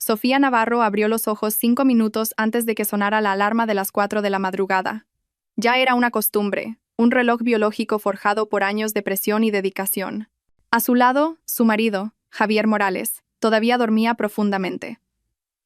Sofía Navarro abrió los ojos 5 minutos antes de que sonara la alarma de las 4 de la madrugada. Ya era una costumbre, un reloj biológico forjado por años de presión y dedicación. A su lado, su marido, Javier Morales, todavía dormía profundamente.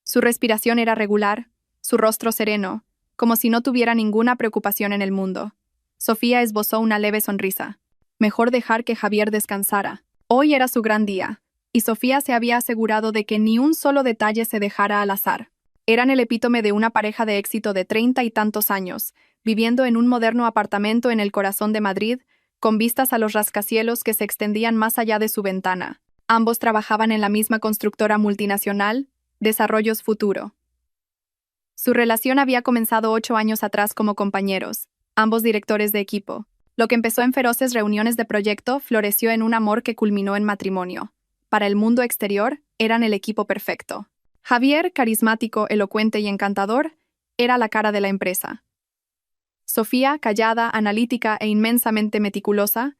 Su respiración era regular, su rostro sereno, como si no tuviera ninguna preocupación en el mundo. Sofía esbozó una leve sonrisa. Mejor dejar que Javier descansara. Hoy era su gran día, y Sofía se había asegurado de que ni un solo detalle se dejara al azar. Eran el epítome de una pareja de éxito de 30 y tantos años, viviendo en un moderno apartamento en el corazón de Madrid, con vistas a los rascacielos que se extendían más allá de su ventana. Ambos trabajaban en la misma constructora multinacional, Desarrollos Futuro. Su relación había comenzado 8 años atrás como compañeros, ambos directores de equipo. Lo que empezó en feroces reuniones de proyecto floreció en un amor que culminó en matrimonio. Para el mundo exterior, eran el equipo perfecto. Javier, carismático, elocuente y encantador, era la cara de la empresa. Sofía, callada, analítica e inmensamente meticulosa,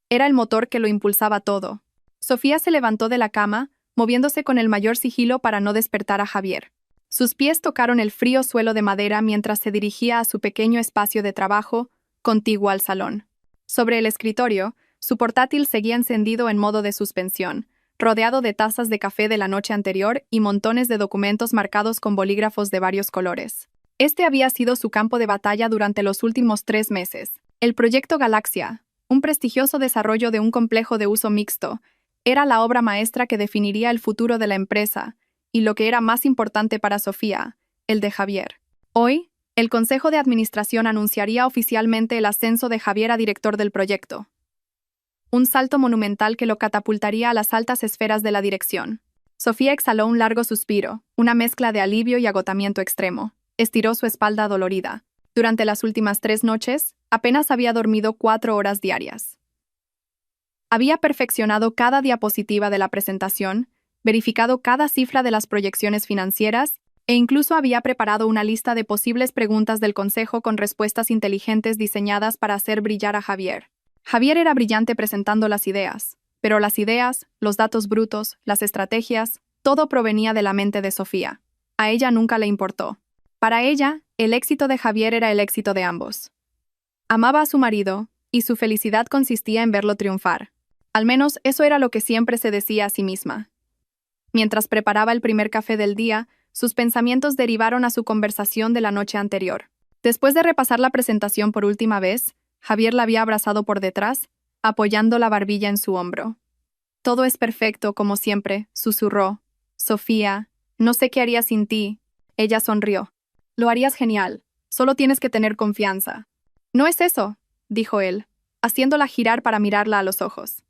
era el motor que lo impulsaba todo. Sofía se levantó de la cama, moviéndose con el mayor sigilo para no despertar a Javier. Sus pies tocaron el frío suelo de madera mientras se dirigía a su pequeño espacio de trabajo, contiguo al salón. Sobre el escritorio, su portátil seguía encendido en modo de suspensión, rodeado de tazas de café de la noche anterior y montones de documentos marcados con bolígrafos de varios colores. Este había sido su campo de batalla durante los últimos 3 meses. El proyecto Galaxia, un prestigioso desarrollo de un complejo de uso mixto, era la obra maestra que definiría el futuro de la empresa, y lo que era más importante para Sofía, el de Javier. Hoy, el Consejo de Administración anunciaría oficialmente el ascenso de Javier a director del proyecto. Un salto monumental que lo catapultaría a las altas esferas de la dirección. Sofía exhaló un largo suspiro, una mezcla de alivio y agotamiento extremo. Estiró su espalda dolorida. Durante las últimas 3 noches, apenas había dormido 4 horas diarias. Había perfeccionado cada diapositiva de la presentación, verificado cada cifra de las proyecciones financieras e incluso había preparado una lista de posibles preguntas del consejo con respuestas inteligentes diseñadas para hacer brillar a Javier. Javier era brillante presentando las ideas, pero las ideas, los datos brutos, las estrategias, todo provenía de la mente de Sofía. A ella nunca le importó. Para ella, el éxito de Javier era el éxito de ambos. Amaba a su marido, y su felicidad consistía en verlo triunfar. Al menos eso era lo que siempre se decía a sí misma. Mientras preparaba el primer café del día, sus pensamientos derivaron a su conversación de la noche anterior. Después de repasar la presentación por última vez, Javier la había abrazado por detrás, apoyando la barbilla en su hombro. «Todo es perfecto, como siempre», susurró. «Sofía, no sé qué haría sin ti». Ella sonrió. «Lo harías genial. Solo tienes que tener confianza». «No es eso», dijo él, haciéndola girar para mirarla a los ojos.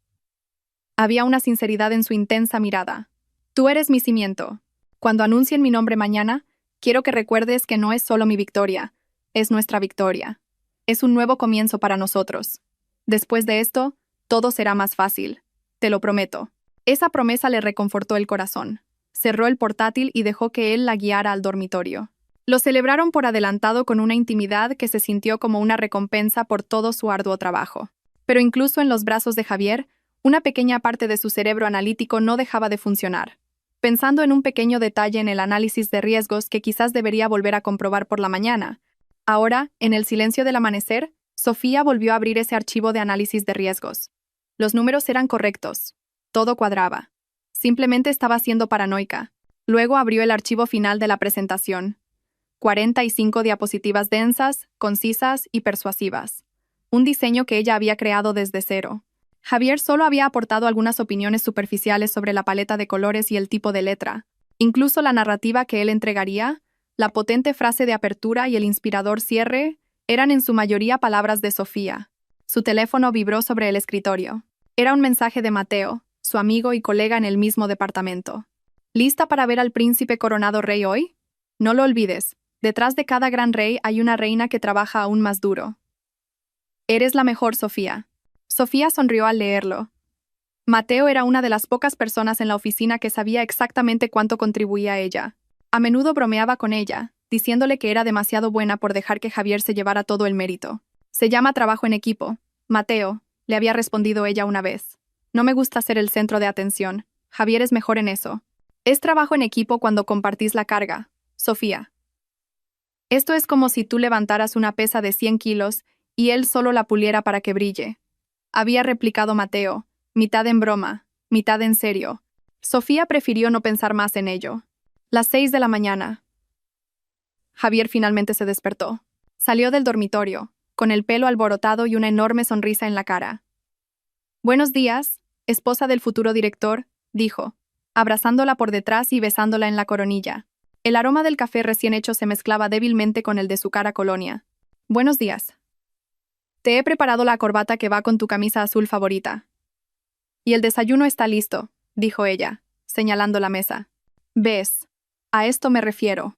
Había una sinceridad en su intensa mirada. «Tú eres mi cimiento. Cuando anuncien mi nombre mañana, quiero que recuerdes que no es solo mi victoria, es nuestra victoria. Es un nuevo comienzo para nosotros. Después de esto, todo será más fácil. Te lo prometo». Esa promesa le reconfortó el corazón. Cerró el portátil y dejó que él la guiara al dormitorio. Lo celebraron por adelantado con una intimidad que se sintió como una recompensa por todo su arduo trabajo. Pero incluso en los brazos de Javier, una pequeña parte de su cerebro analítico no dejaba de funcionar. Pensando en un pequeño detalle en el análisis de riesgos que quizás debería volver a comprobar por la mañana. Ahora, en el silencio del amanecer, Sofía volvió a abrir ese archivo de análisis de riesgos. Los números eran correctos. Todo cuadraba. Simplemente estaba siendo paranoica. Luego abrió el archivo final de la presentación. 45 diapositivas densas, concisas y persuasivas. Un diseño que ella había creado desde cero. Javier solo había aportado algunas opiniones superficiales sobre la paleta de colores y el tipo de letra. Incluso la narrativa que él entregaría, la potente frase de apertura y el inspirador cierre, eran en su mayoría palabras de Sofía. Su teléfono vibró sobre el escritorio. Era un mensaje de Mateo, su amigo y colega en el mismo departamento. ¿Lista para ver al príncipe coronado rey hoy? No lo olvides, detrás de cada gran rey hay una reina que trabaja aún más duro. Eres la mejor, Sofía. Sofía sonrió al leerlo. Mateo era una de las pocas personas en la oficina que sabía exactamente cuánto contribuía ella. A menudo bromeaba con ella, diciéndole que era demasiado buena por dejar que Javier se llevara todo el mérito. Se llama trabajo en equipo. Mateo, le había respondido ella una vez. No me gusta ser el centro de atención. Javier es mejor en eso. Es trabajo en equipo cuando compartís la carga, Sofía. Esto es como si tú levantaras una pesa de 100 kilos y él solo la puliera para que brille. Había replicado Mateo, mitad en broma, mitad en serio. Sofía prefirió no pensar más en ello. Las 6 de la mañana. Javier finalmente se despertó. Salió del dormitorio, con el pelo alborotado y una enorme sonrisa en la cara. «Buenos días, esposa del futuro director», dijo, abrazándola por detrás y besándola en la coronilla. El aroma del café recién hecho se mezclaba débilmente con el de su cara colonia. «Buenos días. Te he preparado la corbata que va con tu camisa azul favorita. Y el desayuno está listo», dijo ella, señalando la mesa. «¿Ves? A esto me refiero.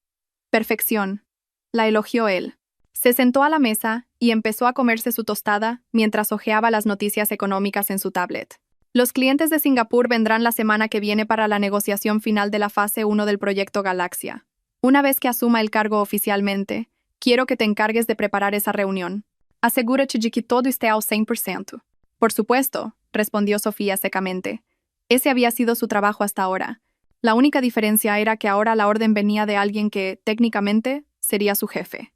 Perfección», la elogió él. Se sentó a la mesa y empezó a comerse su tostada mientras hojeaba las noticias económicas en su tablet. Los clientes de Singapur vendrán la semana que viene para la negociación final de la fase 1 del proyecto Galaxia. Una vez que asuma el cargo oficialmente, quiero que te encargues de preparar esa reunión. Asegúrate de que todo esté al 100%. Por supuesto, respondió Sofía secamente. Ese había sido su trabajo hasta ahora. La única diferencia era que ahora la orden venía de alguien que, técnicamente, sería su jefe.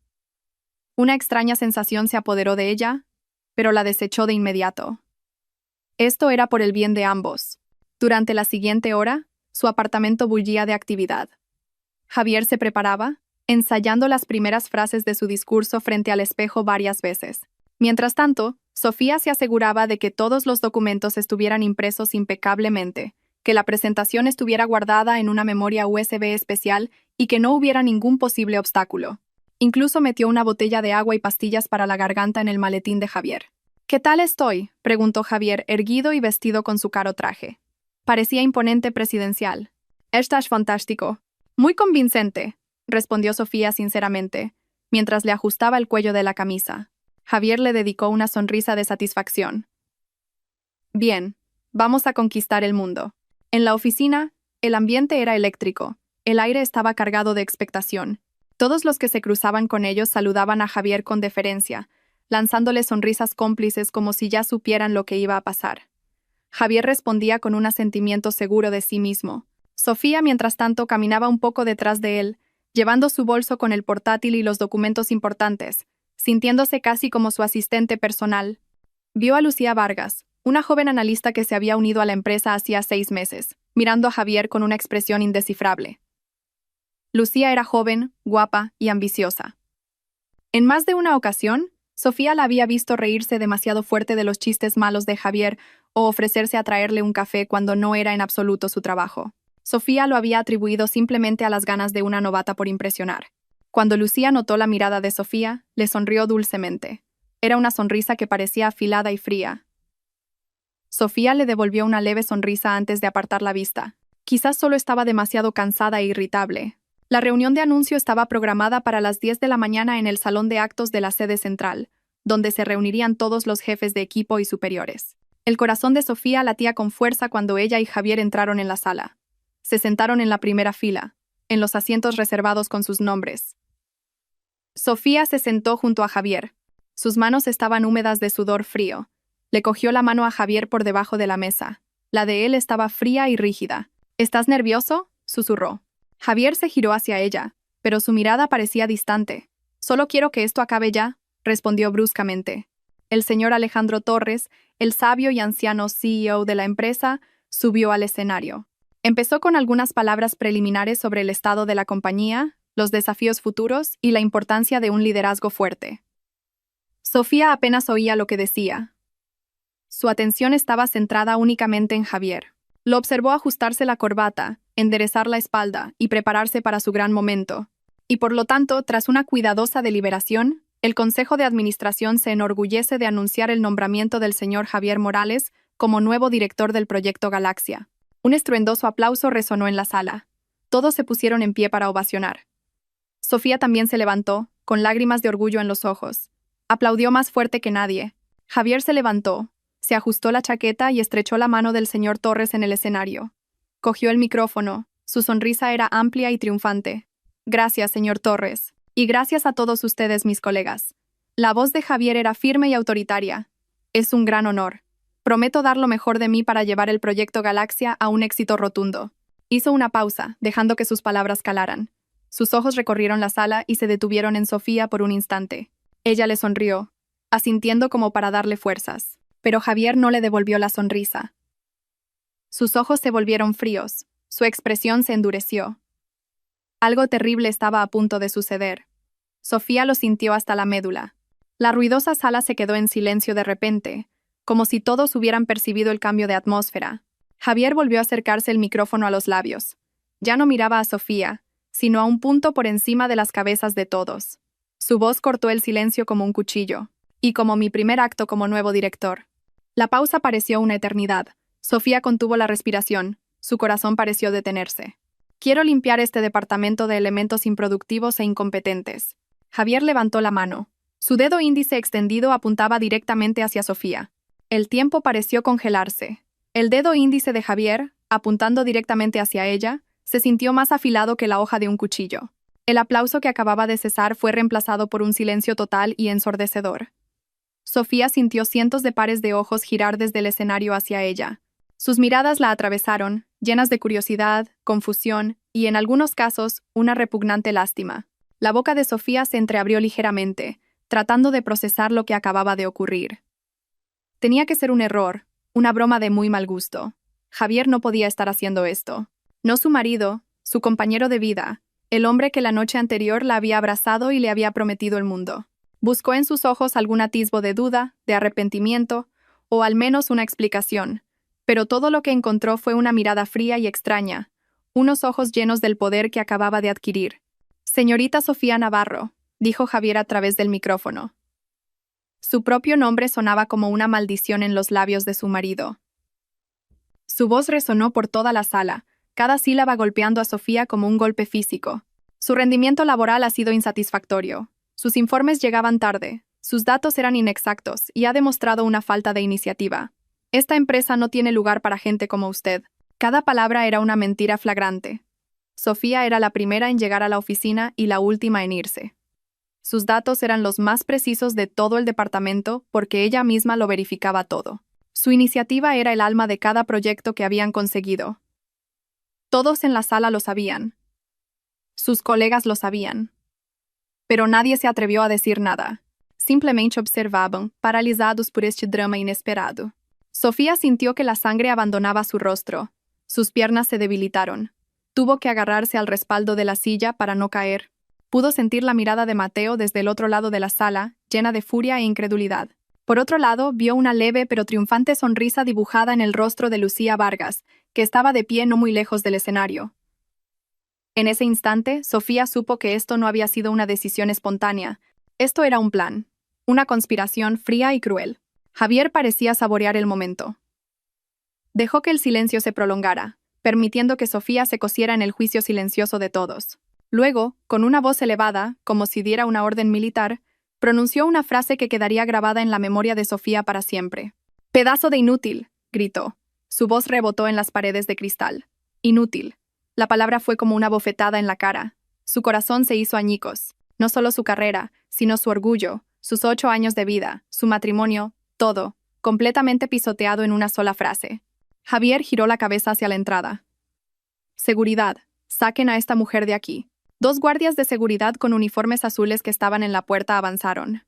Una extraña sensación se apoderó de ella, pero la desechó de inmediato. Esto era por el bien de ambos. Durante la siguiente hora, su apartamento bullía de actividad. Javier se preparaba, ensayando las primeras frases de su discurso frente al espejo varias veces. Mientras tanto, Sofía se aseguraba de que todos los documentos estuvieran impresos impecablemente, que la presentación estuviera guardada en una memoria USB especial y que no hubiera ningún posible obstáculo. Incluso metió una botella de agua y pastillas para la garganta en el maletín de Javier. «¿Qué tal estoy?», preguntó Javier, erguido y vestido con su caro traje. Parecía imponente presidencial. «Estás fantástico. Muy convincente», respondió Sofía sinceramente, mientras le ajustaba el cuello de la camisa. Javier le dedicó una sonrisa de satisfacción. «Bien, vamos a conquistar el mundo». En la oficina, el ambiente era eléctrico. El aire estaba cargado de expectación. Todos los que se cruzaban con ellos saludaban a Javier con deferencia, lanzándole sonrisas cómplices como si ya supieran lo que iba a pasar. Javier respondía con un asentimiento seguro de sí mismo. Sofía, mientras tanto, caminaba un poco detrás de él, llevando su bolso con el portátil y los documentos importantes, sintiéndose casi como su asistente personal. Vio a Lucía Vargas, una joven analista que se había unido a la empresa hacía 6 meses, mirando a Javier con una expresión indescifrable. Lucía era joven, guapa y ambiciosa. En más de una ocasión, Sofía la había visto reírse demasiado fuerte de los chistes malos de Javier o ofrecerse a traerle un café cuando no era en absoluto su trabajo. Sofía lo había atribuido simplemente a las ganas de una novata por impresionar. Cuando Lucía notó la mirada de Sofía, le sonrió dulcemente. Era una sonrisa que parecía afilada y fría. Sofía le devolvió una leve sonrisa antes de apartar la vista. Quizás solo estaba demasiado cansada e irritable. La reunión de anuncio estaba programada para las 10 de la mañana en el salón de actos de la sede central, donde se reunirían todos los jefes de equipo y superiores. El corazón de Sofía latía con fuerza cuando ella y Javier entraron en la sala. Se sentaron en la primera fila, en los asientos reservados con sus nombres. Sofía se sentó junto a Javier. Sus manos estaban húmedas de sudor frío. Le cogió la mano a Javier por debajo de la mesa. La de él estaba fría y rígida. «¿Estás nervioso?», susurró. Javier se giró hacia ella, pero su mirada parecía distante. «Solo quiero que esto acabe ya», respondió bruscamente. El señor Alejandro Torres, el sabio y anciano CEO de la empresa, subió al escenario. Empezó con algunas palabras preliminares sobre el estado de la compañía, los desafíos futuros y la importancia de un liderazgo fuerte. Sofía apenas oía lo que decía. Su atención estaba centrada únicamente en Javier. Lo observó ajustarse la corbata, enderezar la espalda y prepararse para su gran momento. Y por lo tanto, tras una cuidadosa deliberación, el Consejo de Administración se enorgullece de anunciar el nombramiento del señor Javier Morales como nuevo director del proyecto Galaxia. Un estruendoso aplauso resonó en la sala. Todos se pusieron en pie para ovacionar. Sofía también se levantó, con lágrimas de orgullo en los ojos. Aplaudió más fuerte que nadie. Javier se levantó, se ajustó la chaqueta y estrechó la mano del señor Torres en el escenario. Cogió el micrófono. Su sonrisa era amplia y triunfante. «Gracias, señor Torres. Y gracias a todos ustedes, mis colegas». La voz de Javier era firme y autoritaria. «Es un gran honor. Prometo dar lo mejor de mí para llevar el proyecto Galaxia a un éxito rotundo. Hizo una pausa, dejando que sus palabras calaran. Sus ojos recorrieron la sala y se detuvieron en Sofía por un instante. Ella le sonrió, asintiendo como para darle fuerzas. Pero Javier no le devolvió la sonrisa. Sus ojos se volvieron fríos, su expresión se endureció. Algo terrible estaba a punto de suceder. Sofía lo sintió hasta la médula. La ruidosa sala se quedó en silencio de repente, como si todos hubieran percibido el cambio de atmósfera. Javier volvió a acercarse el micrófono a los labios. Ya no miraba a Sofía, sino a un punto por encima de las cabezas de todos. Su voz cortó el silencio como un cuchillo, y como mi primer acto como nuevo director. La pausa pareció una eternidad. Sofía contuvo la respiración, su corazón pareció detenerse. Quiero limpiar este departamento de elementos improductivos e incompetentes. Javier levantó la mano. Su dedo índice extendido apuntaba directamente hacia Sofía. El tiempo pareció congelarse. El dedo índice de Javier, apuntando directamente hacia ella, se sintió más afilado que la hoja de un cuchillo. El aplauso que acababa de cesar fue reemplazado por un silencio total y ensordecedor. Sofía sintió cientos de pares de ojos girar desde el escenario hacia ella. Sus miradas la atravesaron, llenas de curiosidad, confusión y, en algunos casos, una repugnante lástima. La boca de Sofía se entreabrió ligeramente, tratando de procesar lo que acababa de ocurrir. Tenía que ser un error, una broma de muy mal gusto. Javier no podía estar haciendo esto. No su marido, su compañero de vida, el hombre que la noche anterior la había abrazado y le había prometido el mundo. Buscó en sus ojos algún atisbo de duda, de arrepentimiento, o al menos una explicación, pero todo lo que encontró fue una mirada fría y extraña, unos ojos llenos del poder que acababa de adquirir. «Señorita Sofía Navarro», dijo Javier a través del micrófono. Su propio nombre sonaba como una maldición en los labios de su marido. Su voz resonó por toda la sala, cada sílaba golpeando a Sofía como un golpe físico. Su rendimiento laboral ha sido insatisfactorio. Sus informes llegaban tarde, sus datos eran inexactos y ha demostrado una falta de iniciativa. Esta empresa no tiene lugar para gente como usted. Cada palabra era una mentira flagrante. Sofía era la primera en llegar a la oficina y la última en irse. Sus datos eran los más precisos de todo el departamento porque ella misma lo verificaba todo. Su iniciativa era el alma de cada proyecto que habían conseguido. Todos en la sala lo sabían. Sus colegas lo sabían. Pero nadie se atrevió a decir nada. Simplemente observaban, paralizados por este drama inesperado. Sofía sintió que la sangre abandonaba su rostro. Sus piernas se debilitaron. Tuvo que agarrarse al respaldo de la silla para no caer. Pudo sentir la mirada de Mateo desde el otro lado de la sala, llena de furia e incredulidad. Por otro lado, vio una leve pero triunfante sonrisa dibujada en el rostro de Lucía Vargas, que estaba de pie no muy lejos del escenario. En ese instante, Sofía supo que esto no había sido una decisión espontánea. Esto era un plan. Una conspiración fría y cruel. Javier parecía saborear el momento. Dejó que el silencio se prolongara, permitiendo que Sofía se cosiera en el juicio silencioso de todos. Luego, con una voz elevada, como si diera una orden militar, pronunció una frase que quedaría grabada en la memoria de Sofía para siempre. «¡Pedazo de inútil!», gritó. Su voz rebotó en las paredes de cristal. «Inútil». La palabra fue como una bofetada en la cara. Su corazón se hizo añicos. No solo su carrera, sino su orgullo, sus 8 años de vida, su matrimonio, todo, completamente pisoteado en una sola frase. Javier giró la cabeza hacia la entrada. «Seguridad, saquen a esta mujer de aquí». 2 guardias de seguridad con uniformes azules que estaban en la puerta avanzaron.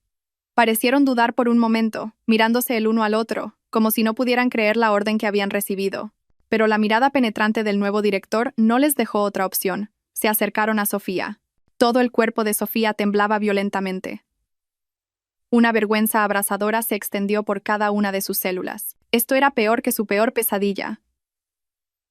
Parecieron dudar por un momento, mirándose el uno al otro, como si no pudieran creer la orden que habían recibido. Pero la mirada penetrante del nuevo director no les dejó otra opción. Se acercaron a Sofía. Todo el cuerpo de Sofía temblaba violentamente. Una vergüenza abrasadora se extendió por cada una de sus células. Esto era peor que su peor pesadilla.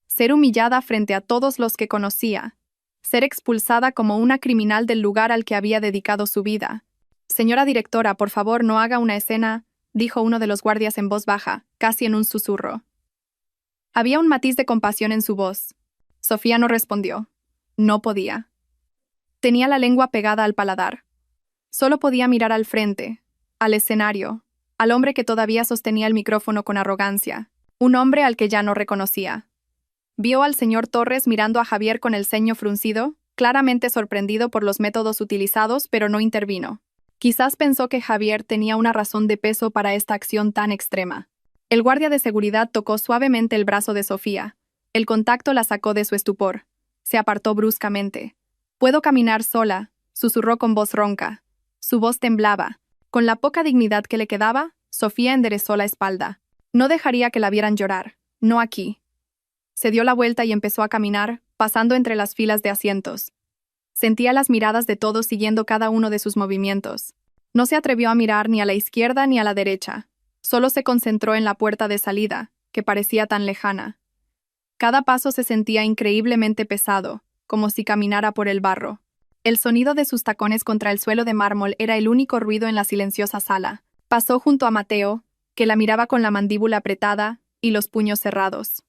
Ser humillada frente a todos los que conocía. Ser expulsada como una criminal del lugar al que había dedicado su vida. «Señora directora, por favor, no haga una escena», dijo uno de los guardias en voz baja, casi en un susurro. Había un matiz de compasión en su voz. Sofía no respondió. No podía. Tenía la lengua pegada al paladar. Solo podía mirar al frente, al escenario, al hombre que todavía sostenía el micrófono con arrogancia, un hombre al que ya no reconocía. Vio al señor Torres mirando a Javier con el ceño fruncido, claramente sorprendido por los métodos utilizados, pero no intervino. Quizás pensó que Javier tenía una razón de peso para esta acción tan extrema. El guardia de seguridad tocó suavemente el brazo de Sofía, El contacto la sacó de su estupor. Se apartó bruscamente. «Puedo caminar sola», susurró con voz ronca. Su voz temblaba. Con la poca dignidad que le quedaba, Sofía enderezó la espalda. No dejaría que la vieran llorar. No aquí. Se dio la vuelta y empezó a caminar, pasando entre las filas de asientos. Sentía las miradas de todos siguiendo cada uno de sus movimientos. No se atrevió a mirar ni a la izquierda ni a la derecha. Solo se concentró en la puerta de salida, que parecía tan lejana. Cada paso se sentía increíblemente pesado, como si caminara por el barro. El sonido de sus tacones contra el suelo de mármol era el único ruido en la silenciosa sala. Pasó junto a Mateo, que la miraba con la mandíbula apretada y los puños cerrados.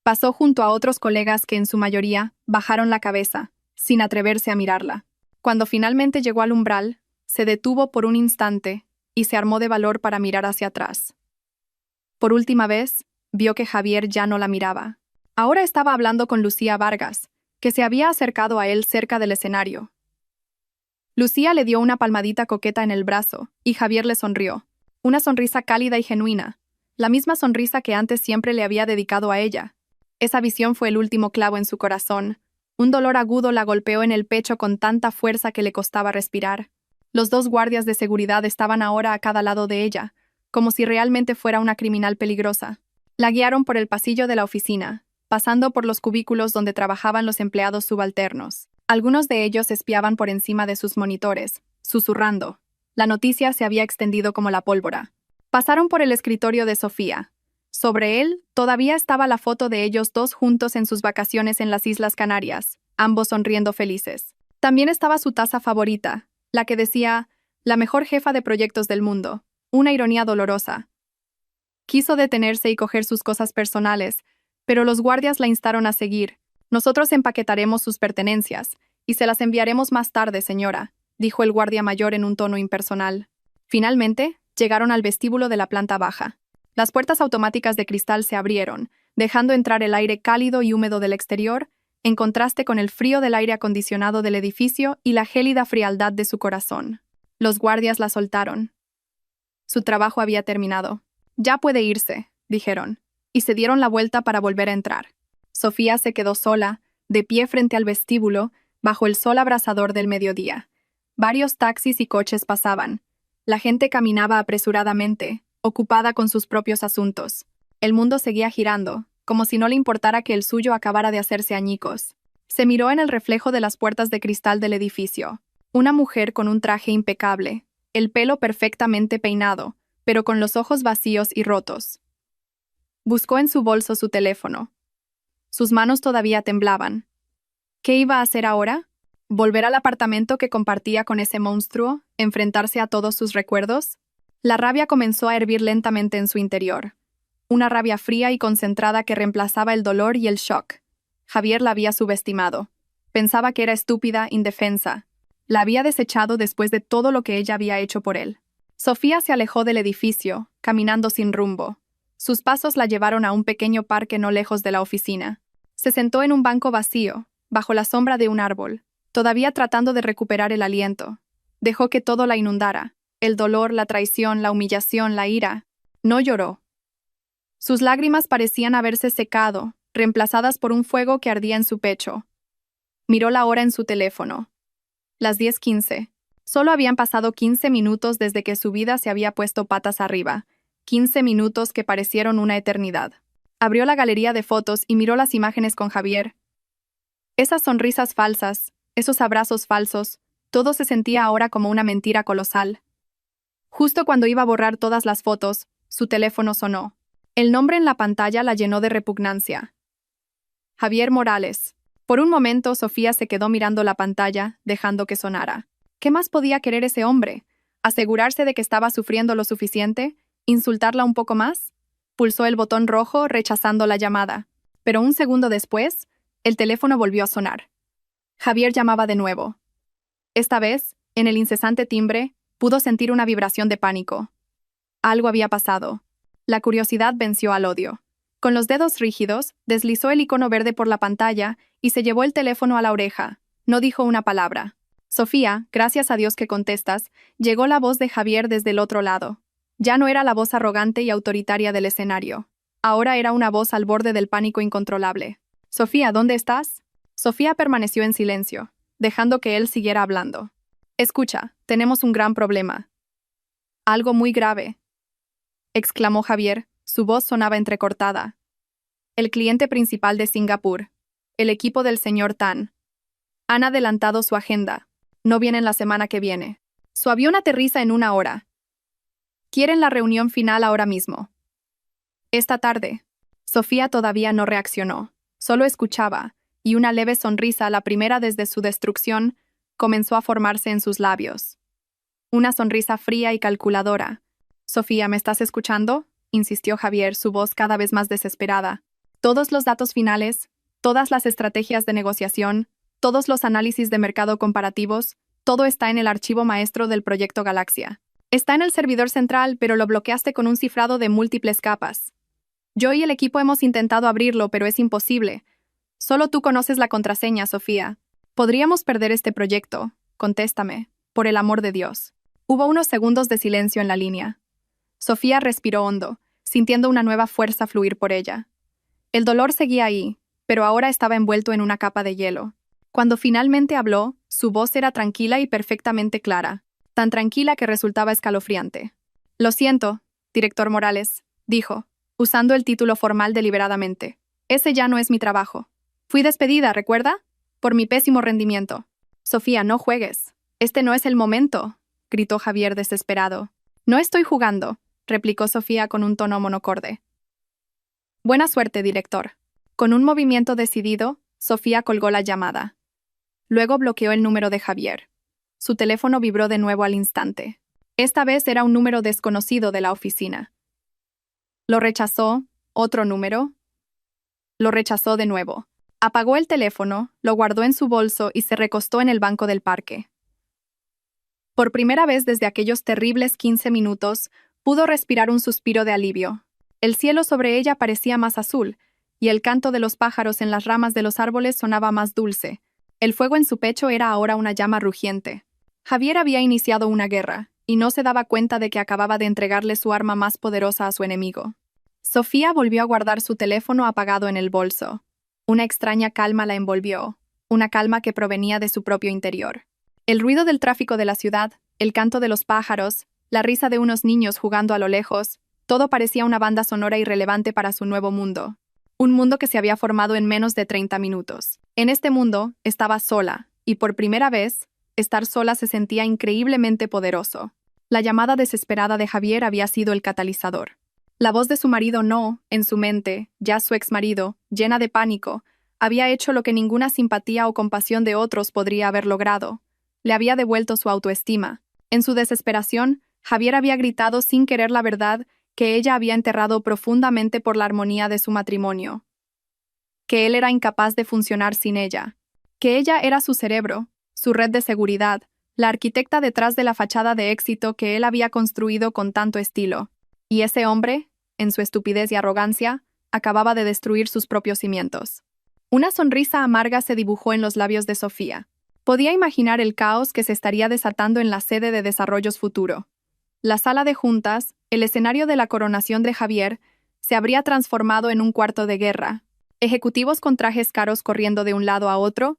Pasó junto a otros colegas que en su mayoría bajaron la cabeza, sin atreverse a mirarla. Cuando finalmente llegó al umbral, se detuvo por un instante y se armó de valor para mirar hacia atrás. Por última vez, vio que Javier ya no la miraba. Ahora estaba hablando con Lucía Vargas, que se había acercado a él cerca del escenario. Lucía le dio una palmadita coqueta en el brazo, y Javier le sonrió. Una sonrisa cálida y genuina, la misma sonrisa que antes siempre le había dedicado a ella. Esa visión fue el último clavo en su corazón. Un dolor agudo la golpeó en el pecho con tanta fuerza que le costaba respirar. Los dos guardias de seguridad estaban ahora a cada lado de ella, como si realmente fuera una criminal peligrosa. La guiaron por el pasillo de la oficina, pasando por los cubículos donde trabajaban los empleados subalternos. Algunos de ellos espiaban por encima de sus monitores, susurrando. La noticia se había extendido como la pólvora. Pasaron por el escritorio de Sofía. Sobre él, todavía estaba la foto de ellos dos juntos en sus vacaciones en las Islas Canarias, ambos sonriendo felices. También estaba su taza favorita, la que decía, «La mejor jefa de proyectos del mundo», una ironía dolorosa. Quiso detenerse y coger sus cosas personales, pero los guardias la instaron a seguir. «Nosotros empaquetaremos sus pertenencias, y se las enviaremos más tarde, señora», dijo el guardia mayor en un tono impersonal. Finalmente, llegaron al vestíbulo de la planta baja. Las puertas automáticas de cristal se abrieron, dejando entrar el aire cálido y húmedo del exterior, en contraste con el frío del aire acondicionado del edificio y la gélida frialdad de su corazón. Los guardias la soltaron. Su trabajo había terminado. «Ya puede irse», dijeron, y se dieron la vuelta para volver a entrar. Sofía se quedó sola, de pie frente al vestíbulo, bajo el sol abrasador del mediodía. Varios taxis y coches pasaban. La gente caminaba apresuradamente, ocupada con sus propios asuntos. El mundo seguía girando, como si no le importara que el suyo acabara de hacerse añicos. Se miró en el reflejo de las puertas de cristal del edificio. Una mujer con un traje impecable, el pelo perfectamente peinado, pero con los ojos vacíos y rotos. Buscó en su bolso su teléfono. Sus manos todavía temblaban. ¿Qué iba a hacer ahora? ¿Volver al apartamento que compartía con ese monstruo? ¿Enfrentarse a todos sus recuerdos? La rabia comenzó a hervir lentamente en su interior. Una rabia fría y concentrada que reemplazaba el dolor y el shock. Javier la había subestimado. Pensaba que era estúpida, indefensa. La había desechado después de todo lo que ella había hecho por él. Sofía se alejó del edificio, caminando sin rumbo. Sus pasos la llevaron a un pequeño parque no lejos de la oficina. Se sentó en un banco vacío, bajo la sombra de un árbol, todavía tratando de recuperar el aliento. Dejó que todo la inundara. El dolor, la traición, la humillación, la ira. No lloró. Sus lágrimas parecían haberse secado, reemplazadas por un fuego que ardía en su pecho. Miró la hora en su teléfono. Las 10:15. Solo habían pasado 15 minutos desde que su vida se había puesto patas arriba. 15 minutos que parecieron una eternidad. Abrió la galería de fotos y miró las imágenes con Javier. Esas sonrisas falsas, esos abrazos falsos, todo se sentía ahora como una mentira colosal. Justo cuando iba a borrar todas las fotos, su teléfono sonó. El nombre en la pantalla la llenó de repugnancia. Javier Morales. Por un momento, Sofía se quedó mirando la pantalla, dejando que sonara. ¿Qué más podía querer ese hombre? ¿Asegurarse de que estaba sufriendo lo suficiente? ¿Insultarla un poco más? Pulsó el botón rojo, rechazando la llamada. Pero un segundo después, el teléfono volvió a sonar. Javier llamaba de nuevo. Esta vez, en el incesante timbre, pudo sentir una vibración de pánico. Algo había pasado. La curiosidad venció al odio. Con los dedos rígidos, deslizó el icono verde por la pantalla y se llevó el teléfono a la oreja. No dijo una palabra. «Sofía, gracias a Dios que contestas», llegó la voz de Javier desde el otro lado. Ya no era la voz arrogante y autoritaria del escenario. Ahora era una voz al borde del pánico incontrolable. Sofía, ¿dónde estás? Sofía permaneció en silencio, dejando que él siguiera hablando. Escucha, tenemos un gran problema. Algo muy grave, exclamó Javier, su voz sonaba entrecortada. El cliente principal de Singapur, el equipo del señor Tan, han adelantado su agenda. No vienen la semana que viene. Su avión aterriza en 1 hora. Quieren la reunión final ahora mismo. Esta tarde. Sofía todavía no reaccionó, solo escuchaba, y una leve sonrisa, la primera desde su destrucción, comenzó a formarse en sus labios. Una sonrisa fría y calculadora. Sofía, ¿me estás escuchando?, insistió Javier, su voz cada vez más desesperada. Todos los datos finales, todas las estrategias de negociación, todos los análisis de mercado comparativos, todo está en el archivo maestro del proyecto Galaxia. Está en el servidor central, pero lo bloqueaste con un cifrado de múltiples capas. Yo y el equipo hemos intentado abrirlo, pero es imposible. Solo tú conoces la contraseña, Sofía. Podríamos perder este proyecto. Contéstame, por el amor de Dios. Hubo unos segundos de silencio en la línea. Sofía respiró hondo, sintiendo una nueva fuerza fluir por ella. El dolor seguía ahí, pero ahora estaba envuelto en una capa de hielo. Cuando finalmente habló, su voz era tranquila y perfectamente clara, tan tranquila que resultaba escalofriante. Lo siento, director Morales, dijo, usando el título formal deliberadamente. Ese ya no es mi trabajo. Fui despedida, ¿recuerda? Por mi pésimo rendimiento. Sofía, no juegues. Este no es el momento, gritó Javier desesperado. No estoy jugando, replicó Sofía con un tono monocorde. Buena suerte, director. Con un movimiento decidido, Sofía colgó la llamada. Luego bloqueó el número de Javier. Su teléfono vibró de nuevo al instante. Esta vez era un número desconocido de la oficina. Lo rechazó, otro número. Lo rechazó de nuevo. Apagó el teléfono, lo guardó en su bolso y se recostó en el banco del parque. Por primera vez desde aquellos terribles 15 minutos, pudo respirar un suspiro de alivio. El cielo sobre ella parecía más azul, y el canto de los pájaros en las ramas de los árboles sonaba más dulce. El fuego en su pecho era ahora una llama rugiente. Javier había iniciado una guerra, y no se daba cuenta de que acababa de entregarle su arma más poderosa a su enemigo. Sofía volvió a guardar su teléfono apagado en el bolso. Una extraña calma la envolvió, una calma que provenía de su propio interior. El ruido del tráfico de la ciudad, el canto de los pájaros, la risa de unos niños jugando a lo lejos, todo parecía una banda sonora irrelevante para su nuevo mundo. Un mundo que se había formado en menos de 30 minutos. En este mundo estaba sola, y por primera vez, estar sola se sentía increíblemente poderoso. La llamada desesperada de Javier había sido el catalizador. La voz de su marido no, en su mente, ya su exmarido, llena de pánico, había hecho lo que ninguna simpatía o compasión de otros podría haber logrado. Le había devuelto su autoestima. En su desesperación, Javier había gritado sin querer la verdad que ella había enterrado profundamente por la armonía de su matrimonio. Que él era incapaz de funcionar sin ella. Que ella era su cerebro, su red de seguridad, la arquitecta detrás de la fachada de éxito que él había construido con tanto estilo. Y ese hombre, en su estupidez y arrogancia, acababa de destruir sus propios cimientos. Una sonrisa amarga se dibujó en los labios de Sofía. Podía imaginar el caos que se estaría desatando en la sede de Desarrollos Futuro. La sala de juntas, el escenario de la coronación de Javier, se habría transformado en un cuarto de guerra. Ejecutivos con trajes caros corriendo de un lado a otro.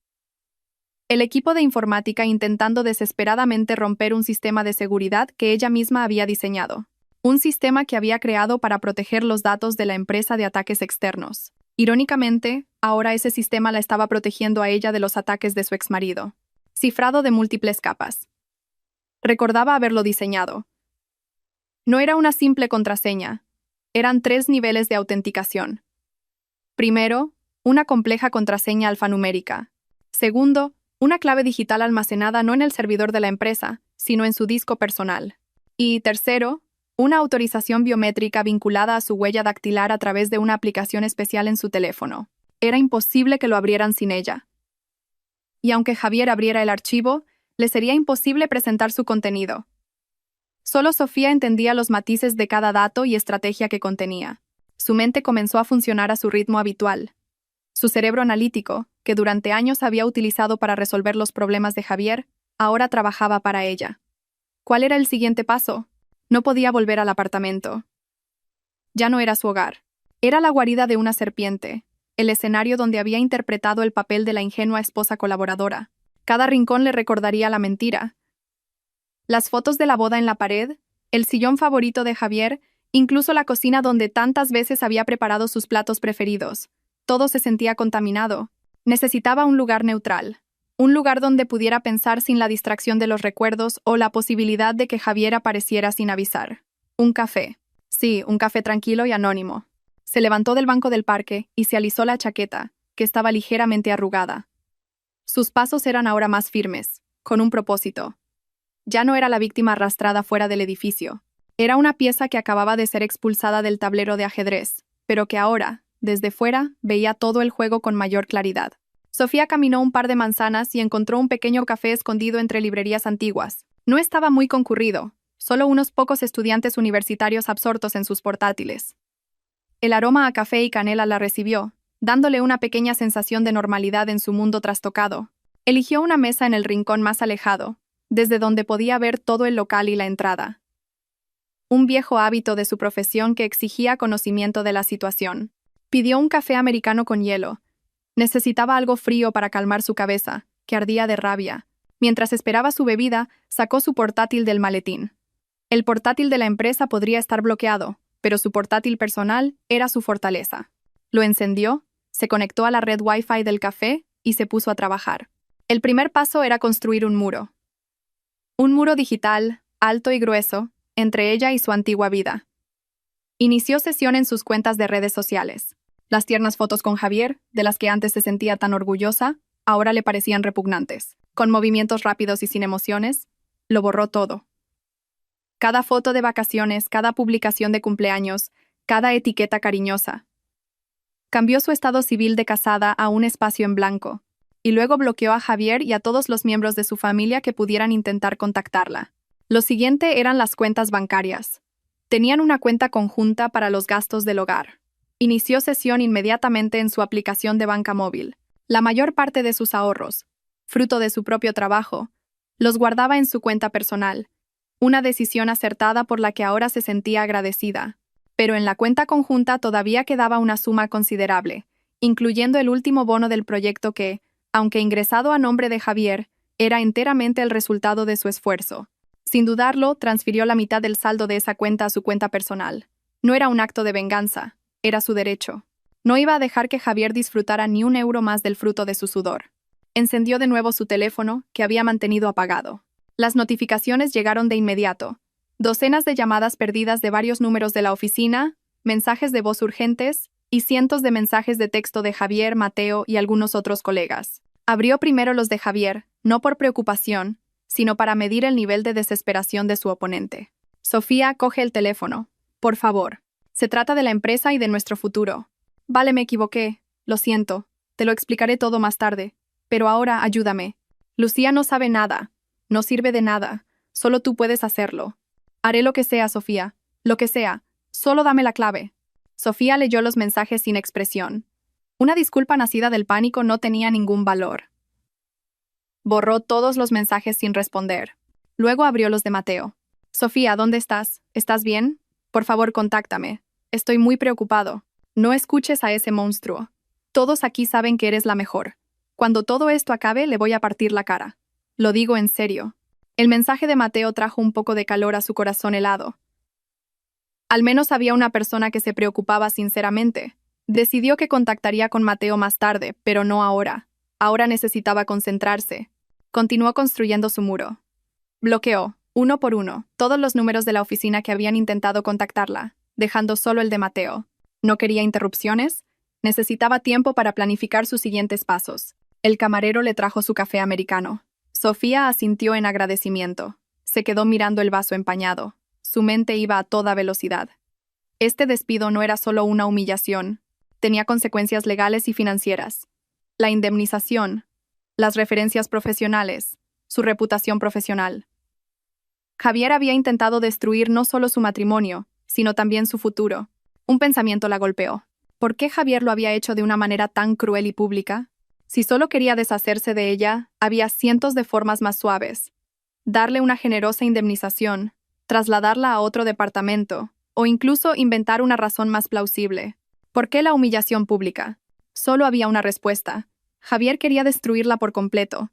El equipo de informática intentando desesperadamente romper un sistema de seguridad que ella misma había diseñado. Un sistema que había creado para proteger los datos de la empresa de ataques externos. Irónicamente, ahora ese sistema la estaba protegiendo a ella de los ataques de su exmarido. Cifrado de múltiples capas. Recordaba haberlo diseñado. No era una simple contraseña. Eran 3 niveles de autenticación. Primero, una compleja contraseña alfanumérica. Segundo, una clave digital almacenada no en el servidor de la empresa, sino en su disco personal. Y tercero, una autorización biométrica vinculada a su huella dactilar a través de una aplicación especial en su teléfono. Era imposible que lo abrieran sin ella. Y aunque Javier abriera el archivo, le sería imposible presentar su contenido. Solo Sofía entendía los matices de cada dato y estrategia que contenía. Su mente comenzó a funcionar a su ritmo habitual. Su cerebro analítico, que durante años había utilizado para resolver los problemas de Javier, ahora trabajaba para ella. ¿Cuál era el siguiente paso? No podía volver al apartamento. Ya no era su hogar. Era la guarida de una serpiente, el escenario donde había interpretado el papel de la ingenua esposa colaboradora. Cada rincón le recordaría la mentira. Las fotos de la boda en la pared, el sillón favorito de Javier, incluso la cocina donde tantas veces había preparado sus platos preferidos. Todo se sentía contaminado. Necesitaba un lugar neutral. Un lugar donde pudiera pensar sin la distracción de los recuerdos o la posibilidad de que Javier apareciera sin avisar. Un café. Sí, un café tranquilo y anónimo. Se levantó del banco del parque y se alisó la chaqueta, que estaba ligeramente arrugada. Sus pasos eran ahora más firmes, con un propósito. Ya no era la víctima arrastrada fuera del edificio. Era una pieza que acababa de ser expulsada del tablero de ajedrez, pero que ahora, desde fuera, veía todo el juego con mayor claridad. Sofía caminó un par de manzanas y encontró un pequeño café escondido entre librerías antiguas. No estaba muy concurrido, solo unos pocos estudiantes universitarios absortos en sus portátiles. El aroma a café y canela la recibió, dándole una pequeña sensación de normalidad en su mundo trastocado. Eligió una mesa en el rincón más alejado, desde donde podía ver todo el local y la entrada. Un viejo hábito de su profesión que exigía conocimiento de la situación. Pidió un café americano con hielo. Necesitaba algo frío para calmar su cabeza, que ardía de rabia. Mientras esperaba su bebida, sacó su portátil del maletín. El portátil de la empresa podría estar bloqueado, pero su portátil personal era su fortaleza. Lo encendió, se conectó a la red Wi-Fi del café y se puso a trabajar. El primer paso era construir un muro. Un muro digital, alto y grueso, entre ella y su antigua vida. Inició sesión en sus cuentas de redes sociales. Las tiernas fotos con Javier, de las que antes se sentía tan orgullosa, ahora le parecían repugnantes. Con movimientos rápidos y sin emociones, lo borró todo. Cada foto de vacaciones, cada publicación de cumpleaños, cada etiqueta cariñosa. Cambió su estado civil de casada a un espacio en blanco, y luego bloqueó a Javier y a todos los miembros de su familia que pudieran intentar contactarla. Lo siguiente eran las cuentas bancarias. Tenían una cuenta conjunta para los gastos del hogar. Inició sesión inmediatamente en su aplicación de banca móvil. La mayor parte de sus ahorros, fruto de su propio trabajo, los guardaba en su cuenta personal. Una decisión acertada por la que ahora se sentía agradecida. Pero en la cuenta conjunta todavía quedaba una suma considerable, incluyendo el último bono del proyecto que, aunque ingresado a nombre de Javier, era enteramente el resultado de su esfuerzo. Sin dudarlo, transfirió la mitad del saldo de esa cuenta a su cuenta personal. No era un acto de venganza, era su derecho. No iba a dejar que Javier disfrutara ni un euro más del fruto de su sudor. Encendió de nuevo su teléfono, que había mantenido apagado. Las notificaciones llegaron de inmediato. Docenas de llamadas perdidas de varios números de la oficina, mensajes de voz urgentes y cientos de mensajes de texto de Javier, Mateo y algunos otros colegas. Abrió primero los de Javier, no por preocupación, sino para medir el nivel de desesperación de su oponente. Sofía, coge el teléfono. Por favor. Se trata de la empresa y de nuestro futuro. Vale, me equivoqué. Lo siento. Te lo explicaré todo más tarde. Pero ahora ayúdame. Lucía no sabe nada. No sirve de nada. Solo tú puedes hacerlo. Haré lo que sea, Sofía. Lo que sea. Solo dame la clave. Sofía leyó los mensajes sin expresión. Una disculpa nacida del pánico no tenía ningún valor. Borró todos los mensajes sin responder. Luego abrió los de Mateo. Sofía, ¿dónde estás? ¿Estás bien? Por favor, contáctame. Estoy muy preocupado. No escuches a ese monstruo. Todos aquí saben que eres la mejor. Cuando todo esto acabe, le voy a partir la cara. Lo digo en serio. El mensaje de Mateo trajo un poco de calor a su corazón helado. Al menos había una persona que se preocupaba sinceramente. Decidió que contactaría con Mateo más tarde, pero no ahora. Ahora necesitaba concentrarse. Continuó construyendo su muro. Bloqueó, uno por uno, todos los números de la oficina que habían intentado contactarla, dejando solo el de Mateo. ¿No quería interrupciones? Necesitaba tiempo para planificar sus siguientes pasos. El camarero le trajo su café americano. Sofía asintió en agradecimiento. Se quedó mirando el vaso empañado. Su mente iba a toda velocidad. Este despido no era solo una humillación. Tenía consecuencias legales y financieras. La indemnización, las referencias profesionales, su reputación profesional. Javier había intentado destruir no solo su matrimonio, sino también su futuro. Un pensamiento la golpeó. ¿Por qué Javier lo había hecho de una manera tan cruel y pública? Si solo quería deshacerse de ella, había cientos de formas más suaves. Darle una generosa indemnización, trasladarla a otro departamento, o incluso inventar una razón más plausible. ¿Por qué la humillación pública? Solo había una respuesta. Javier quería destruirla por completo.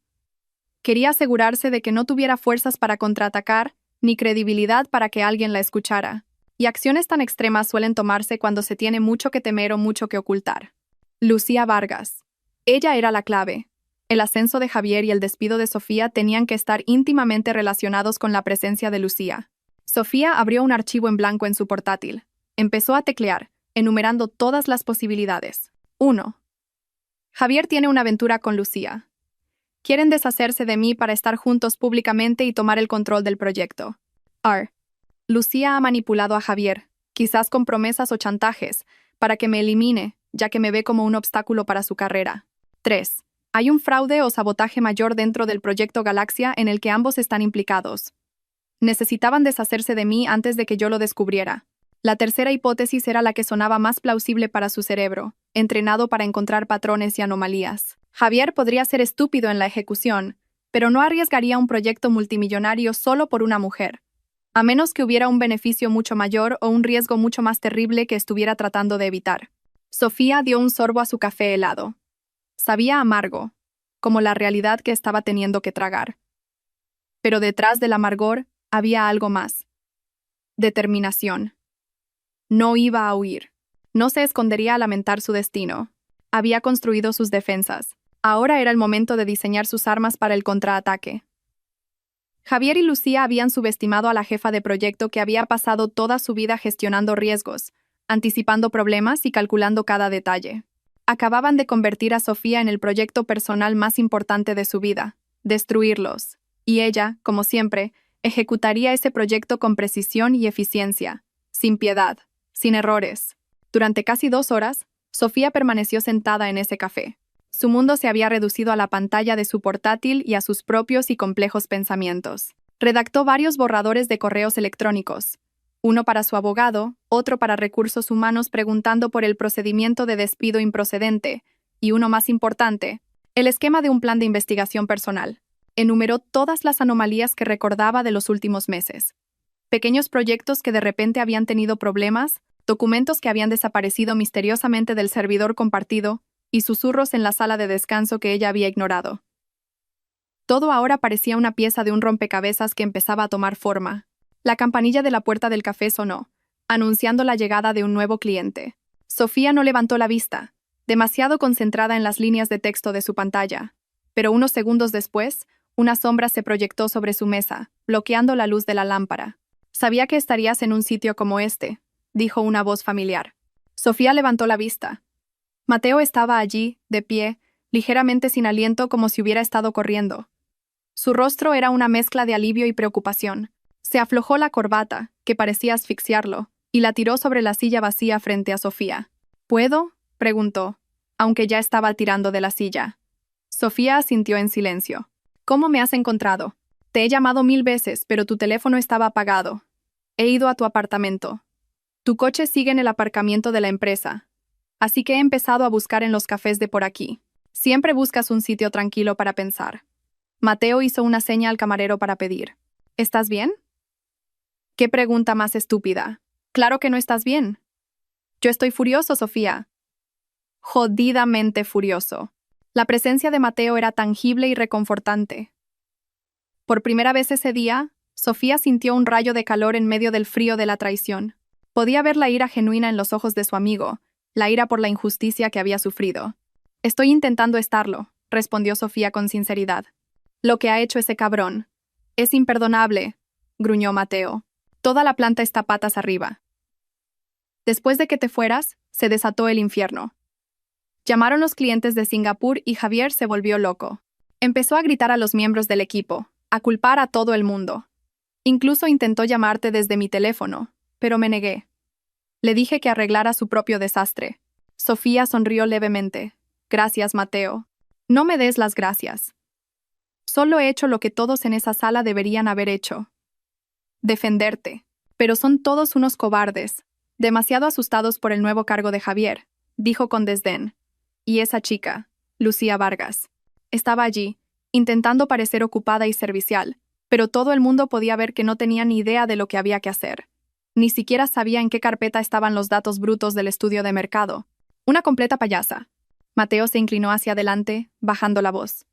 Quería asegurarse de que no tuviera fuerzas para contraatacar, ni credibilidad para que alguien la escuchara. Y acciones tan extremas suelen tomarse cuando se tiene mucho que temer o mucho que ocultar. Lucía Vargas. Ella era la clave. El ascenso de Javier y el despido de Sofía tenían que estar íntimamente relacionados con la presencia de Lucía. Sofía abrió un archivo en blanco en su portátil. Empezó a teclear, enumerando todas las posibilidades. 1. Javier tiene una aventura con Lucía. Quieren deshacerse de mí para estar juntos públicamente y tomar el control del proyecto. R. Lucía ha manipulado a Javier, quizás con promesas o chantajes, para que me elimine, ya que me ve como un obstáculo para su carrera. 3. Hay un fraude o sabotaje mayor dentro del proyecto Galaxia en el que ambos están implicados. Necesitaban deshacerse de mí antes de que yo lo descubriera. La tercera hipótesis era la que sonaba más plausible para su cerebro, entrenado para encontrar patrones y anomalías. Javier podría ser estúpido en la ejecución, pero no arriesgaría un proyecto multimillonario solo por una mujer, a menos que hubiera un beneficio mucho mayor o un riesgo mucho más terrible que estuviera tratando de evitar. Sofía dio un sorbo a su café helado. Sabía amargo, como la realidad que estaba teniendo que tragar. Pero detrás del amargor había algo más. Determinación. No iba a huir. No se escondería a lamentar su destino. Había construido sus defensas. Ahora era el momento de diseñar sus armas para el contraataque. Javier y Lucía habían subestimado a la jefa de proyecto que había pasado toda su vida gestionando riesgos, anticipando problemas y calculando cada detalle. Acababan de convertir a Sofía en el proyecto personal más importante de su vida, destruirlos. Y ella, como siempre, ejecutaría ese proyecto con precisión y eficiencia, sin piedad, sin errores. Durante casi 2 horas, Sofía permaneció sentada en ese café. Su mundo se había reducido a la pantalla de su portátil y a sus propios y complejos pensamientos. Redactó varios borradores de correos electrónicos, uno para su abogado, otro para recursos humanos preguntando por el procedimiento de despido improcedente, y uno más importante, el esquema de un plan de investigación personal. Enumeró todas las anomalías que recordaba de los últimos meses. Pequeños proyectos que de repente habían tenido problemas, documentos que habían desaparecido misteriosamente del servidor compartido, y susurros en la sala de descanso que ella había ignorado. Todo ahora parecía una pieza de un rompecabezas que empezaba a tomar forma. La campanilla de la puerta del café sonó, anunciando la llegada de un nuevo cliente. Sofía no levantó la vista, demasiado concentrada en las líneas de texto de su pantalla. Pero unos segundos después, una sombra se proyectó sobre su mesa, bloqueando la luz de la lámpara. «Sabía que estarías en un sitio como este», dijo una voz familiar. Sofía levantó la vista. Mateo estaba allí, de pie, ligeramente sin aliento como si hubiera estado corriendo. Su rostro era una mezcla de alivio y preocupación. Se aflojó la corbata, que parecía asfixiarlo, y la tiró sobre la silla vacía frente a Sofía. «¿Puedo?», preguntó, aunque ya estaba tirando de la silla. Sofía asintió en silencio. «¿Cómo me has encontrado? Te he llamado 1000 veces, pero tu teléfono estaba apagado. He ido a tu apartamento. Tu coche sigue en el aparcamiento de la empresa. Así que he empezado a buscar en los cafés de por aquí. Siempre buscas un sitio tranquilo para pensar». Mateo hizo una seña al camarero para pedir. «¿Estás bien?». «¿Qué pregunta más estúpida? Claro que no estás bien». «Yo estoy furioso, Sofía». Jodidamente furioso. La presencia de Mateo era tangible y reconfortante. Por primera vez ese día, Sofía sintió un rayo de calor en medio del frío de la traición. Podía ver la ira genuina en los ojos de su amigo, la ira por la injusticia que había sufrido. «Estoy intentando estarlo», respondió Sofía con sinceridad. «Lo que ha hecho ese cabrón es imperdonable», gruñó Mateo. «Toda la planta está patas arriba. Después de que te fueras, se desató el infierno. Llamaron los clientes de Singapur y Javier se volvió loco. Empezó a gritar a los miembros del equipo, a culpar a todo el mundo. Incluso intentó llamarte desde mi teléfono, pero me negué. Le dije que arreglara su propio desastre». Sofía sonrió levemente. «Gracias, Mateo. No me des las gracias. Solo he hecho lo que todos en esa sala deberían haber hecho. Defenderte. Pero son todos unos cobardes, demasiado asustados por el nuevo cargo de Javier», dijo con desdén. «Y esa chica, Lucía Vargas, estaba allí, intentando parecer ocupada y servicial, pero todo el mundo podía ver que no tenía ni idea de lo que había que hacer. Ni siquiera sabía en qué carpeta estaban los datos brutos del estudio de mercado, Una completa payasa. Mateo se inclinó hacia adelante, bajando la voz.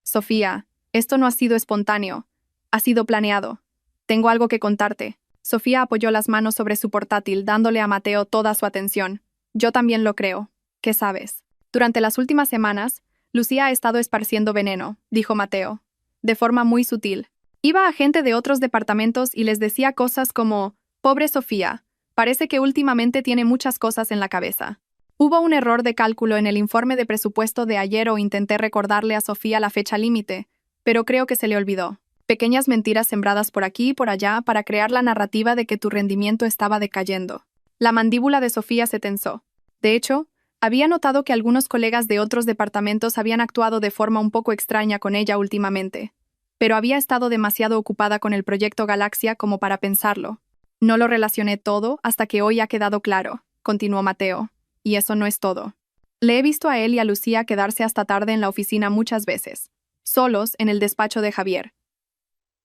Sofía, esto no ha sido espontáneo. Ha sido planeado. Tengo algo que contarte. Sofía apoyó las manos sobre su portátil, dándole a Mateo toda su atención. Yo también lo creo. ¿Qué sabes? Durante las últimas semanas, Lucía ha estado esparciendo veneno, dijo Mateo, de forma muy sutil. Iba a gente de otros departamentos y les decía cosas como, pobre Sofía, parece que últimamente tiene muchas cosas en la cabeza. Hubo un error de cálculo en el informe de presupuesto de ayer o intenté recordarle a Sofía la fecha límite, pero creo que se le olvidó. Pequeñas mentiras sembradas por aquí y por allá para crear la narrativa de que tu rendimiento estaba decayendo. La mandíbula de Sofía se tensó. De hecho, había notado que algunos colegas de otros departamentos habían actuado de forma un poco extraña con ella últimamente, pero había estado demasiado ocupada con el proyecto Galaxia como para pensarlo. No lo relacioné todo hasta que hoy ha quedado claro, continuó Mateo, y eso no es todo. Le he visto a él y a Lucía quedarse hasta tarde en la oficina muchas veces, solos en el despacho de Javier.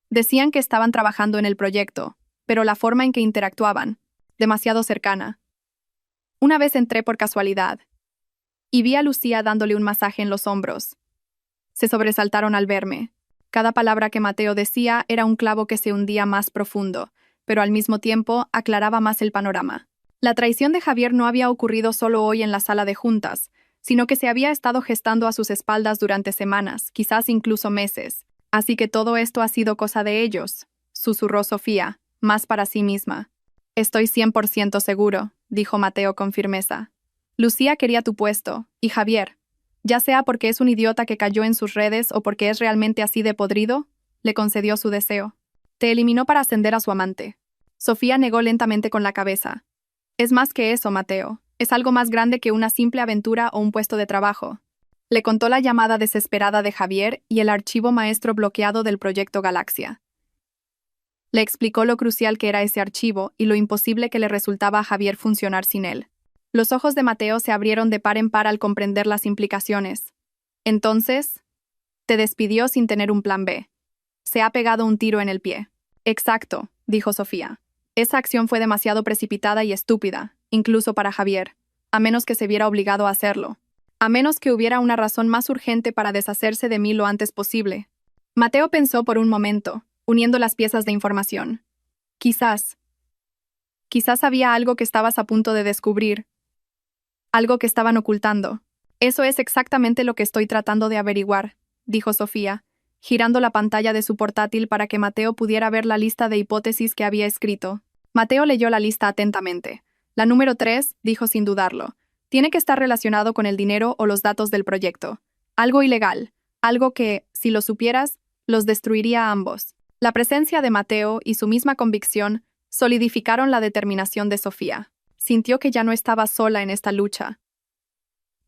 Decían que estaban trabajando en el proyecto, pero la forma en que interactuaban, demasiado cercana. Una vez entré por casualidad y vi a Lucía dándole un masaje en los hombros. Se sobresaltaron al verme. Cada palabra que Mateo decía era un clavo que se hundía más profundo, pero al mismo tiempo aclaraba más el panorama. La traición de Javier no había ocurrido solo hoy en la sala de juntas, sino que se había estado gestando a sus espaldas durante semanas, quizás incluso meses. Así que todo esto ha sido cosa de ellos, susurró Sofía, más para sí misma. Estoy 100% seguro, dijo Mateo con firmeza. Lucía quería tu puesto, y Javier, ya sea porque es un idiota que cayó en sus redes o porque es realmente así de podrido, le concedió su deseo. Te eliminó para ascender a su amante. Sofía negó lentamente con la cabeza. Es más que eso, Mateo. Es algo más grande que una simple aventura o un puesto de trabajo. Le contó la llamada desesperada de Javier y el archivo maestro bloqueado del proyecto Galaxia. Le explicó lo crucial que era ese archivo y lo imposible que le resultaba a Javier funcionar sin él. Los ojos de Mateo se abrieron de par en par al comprender las implicaciones. Entonces, te despidió sin tener un plan B. Se ha pegado un tiro en el pie. Exacto, dijo Sofía. Esa acción fue demasiado precipitada y estúpida, incluso para Javier, a menos que se viera obligado a hacerlo. A menos que hubiera una razón más urgente para deshacerse de mí lo antes posible. Mateo pensó por un momento, uniendo las piezas de información. Quizás había algo que estabas a punto de descubrir. Algo que estaban ocultando. Eso es exactamente lo que estoy tratando de averiguar, dijo Sofía, girando la pantalla de su portátil para que Mateo pudiera ver la lista de hipótesis que había escrito. Mateo leyó la lista atentamente. La número 3, dijo sin dudarlo. Tiene que estar relacionado con el dinero o los datos del proyecto. Algo ilegal. Algo que, si lo supieras, los destruiría a ambos. La presencia de Mateo y su misma convicción solidificaron la determinación de Sofía. Sintió que ya no estaba sola en esta lucha.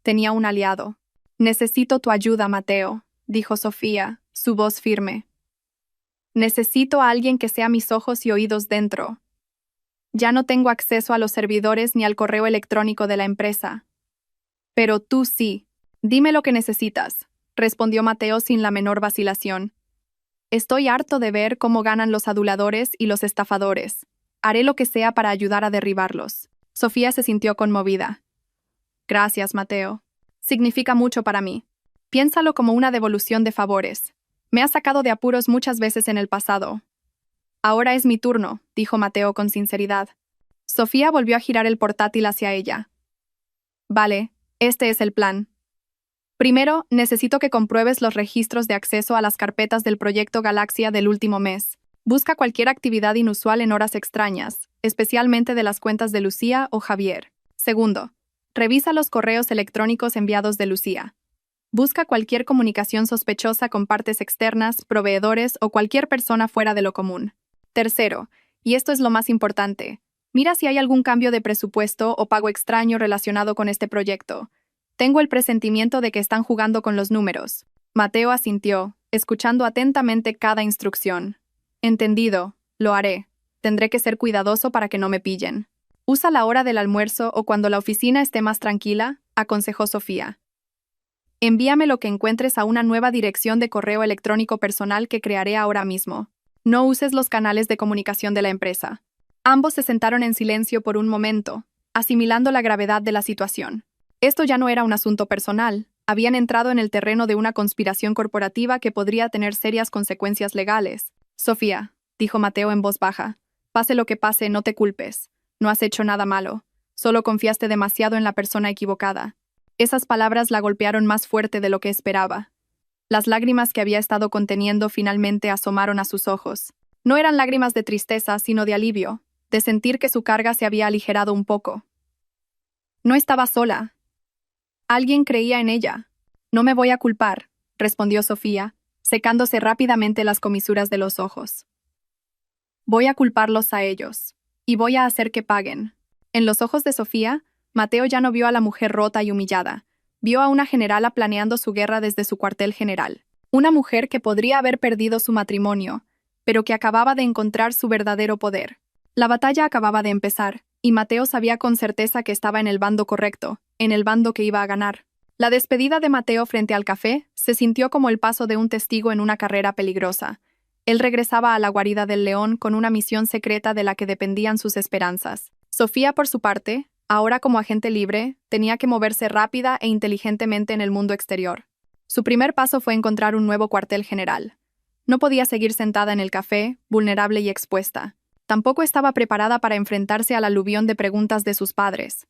Tenía un aliado. Necesito tu ayuda, Mateo, dijo Sofía, su voz firme. Necesito a alguien que sea mis ojos y oídos dentro. Ya no tengo acceso a los servidores ni al correo electrónico de la empresa. Pero tú sí. Dime lo que necesitas, respondió Mateo sin la menor vacilación. Estoy harto de ver cómo ganan los aduladores y los estafadores. Haré lo que sea para ayudar a derribarlos. Sofía se sintió conmovida. Gracias, Mateo. Significa mucho para mí. Piénsalo como una devolución de favores. Me has sacado de apuros muchas veces en el pasado. Ahora es mi turno, dijo Mateo con sinceridad. Sofía volvió a girar el portátil hacia ella. Vale, este es el plan. Primero, necesito que compruebes los registros de acceso a las carpetas del proyecto Galaxia del último mes. Busca cualquier actividad inusual en horas extrañas, especialmente de las cuentas de Lucía o Javier. Segundo, revisa los correos electrónicos enviados de Lucía. Busca cualquier comunicación sospechosa con partes externas, proveedores o cualquier persona fuera de lo común. Tercero, y esto es lo más importante, mira si hay algún cambio de presupuesto o pago extraño relacionado con este proyecto. Tengo el presentimiento de que están jugando con los números. Mateo asintió, escuchando atentamente cada instrucción. Entendido, lo haré. Tendré que ser cuidadoso para que no me pillen. Usa la hora del almuerzo o cuando la oficina esté más tranquila, aconsejó Sofía. Envíame lo que encuentres a una nueva dirección de correo electrónico personal que crearé ahora mismo. No uses los canales de comunicación de la empresa. Ambos se sentaron en silencio por un momento, asimilando la gravedad de la situación. Esto ya no era un asunto personal, habían entrado en el terreno de una conspiración corporativa que podría tener serias consecuencias legales. Sofía, dijo Mateo en voz baja, pase lo que pase, no te culpes. No has hecho nada malo. Solo confiaste demasiado en la persona equivocada. Esas palabras la golpearon más fuerte de lo que esperaba. Las lágrimas que había estado conteniendo finalmente asomaron a sus ojos. No eran lágrimas de tristeza, sino de alivio, de sentir que su carga se había aligerado un poco. No estaba sola. Alguien creía en ella. No me voy a culpar, respondió Sofía, secándose rápidamente las comisuras de los ojos. Voy a culparlos a ellos. Y voy a hacer que paguen. En los ojos de Sofía, Mateo ya no vio a la mujer rota y humillada. Vio a una generala planeando su guerra desde su cuartel general. Una mujer que podría haber perdido su matrimonio, pero que acababa de encontrar su verdadero poder. La batalla acababa de empezar, y Mateo sabía con certeza que estaba en el bando correcto, en el bando que iba a ganar. La despedida de Mateo frente al café se sintió como el paso de un testigo en una carrera peligrosa. Él regresaba a la guarida del león con una misión secreta de la que dependían sus esperanzas. Sofía, por su parte, ahora como agente libre, tenía que moverse rápida e inteligentemente en el mundo exterior. Su primer paso fue encontrar un nuevo cuartel general. No podía seguir sentada en el café, vulnerable y expuesta. Tampoco estaba preparada para enfrentarse al aluvión de preguntas de sus padres.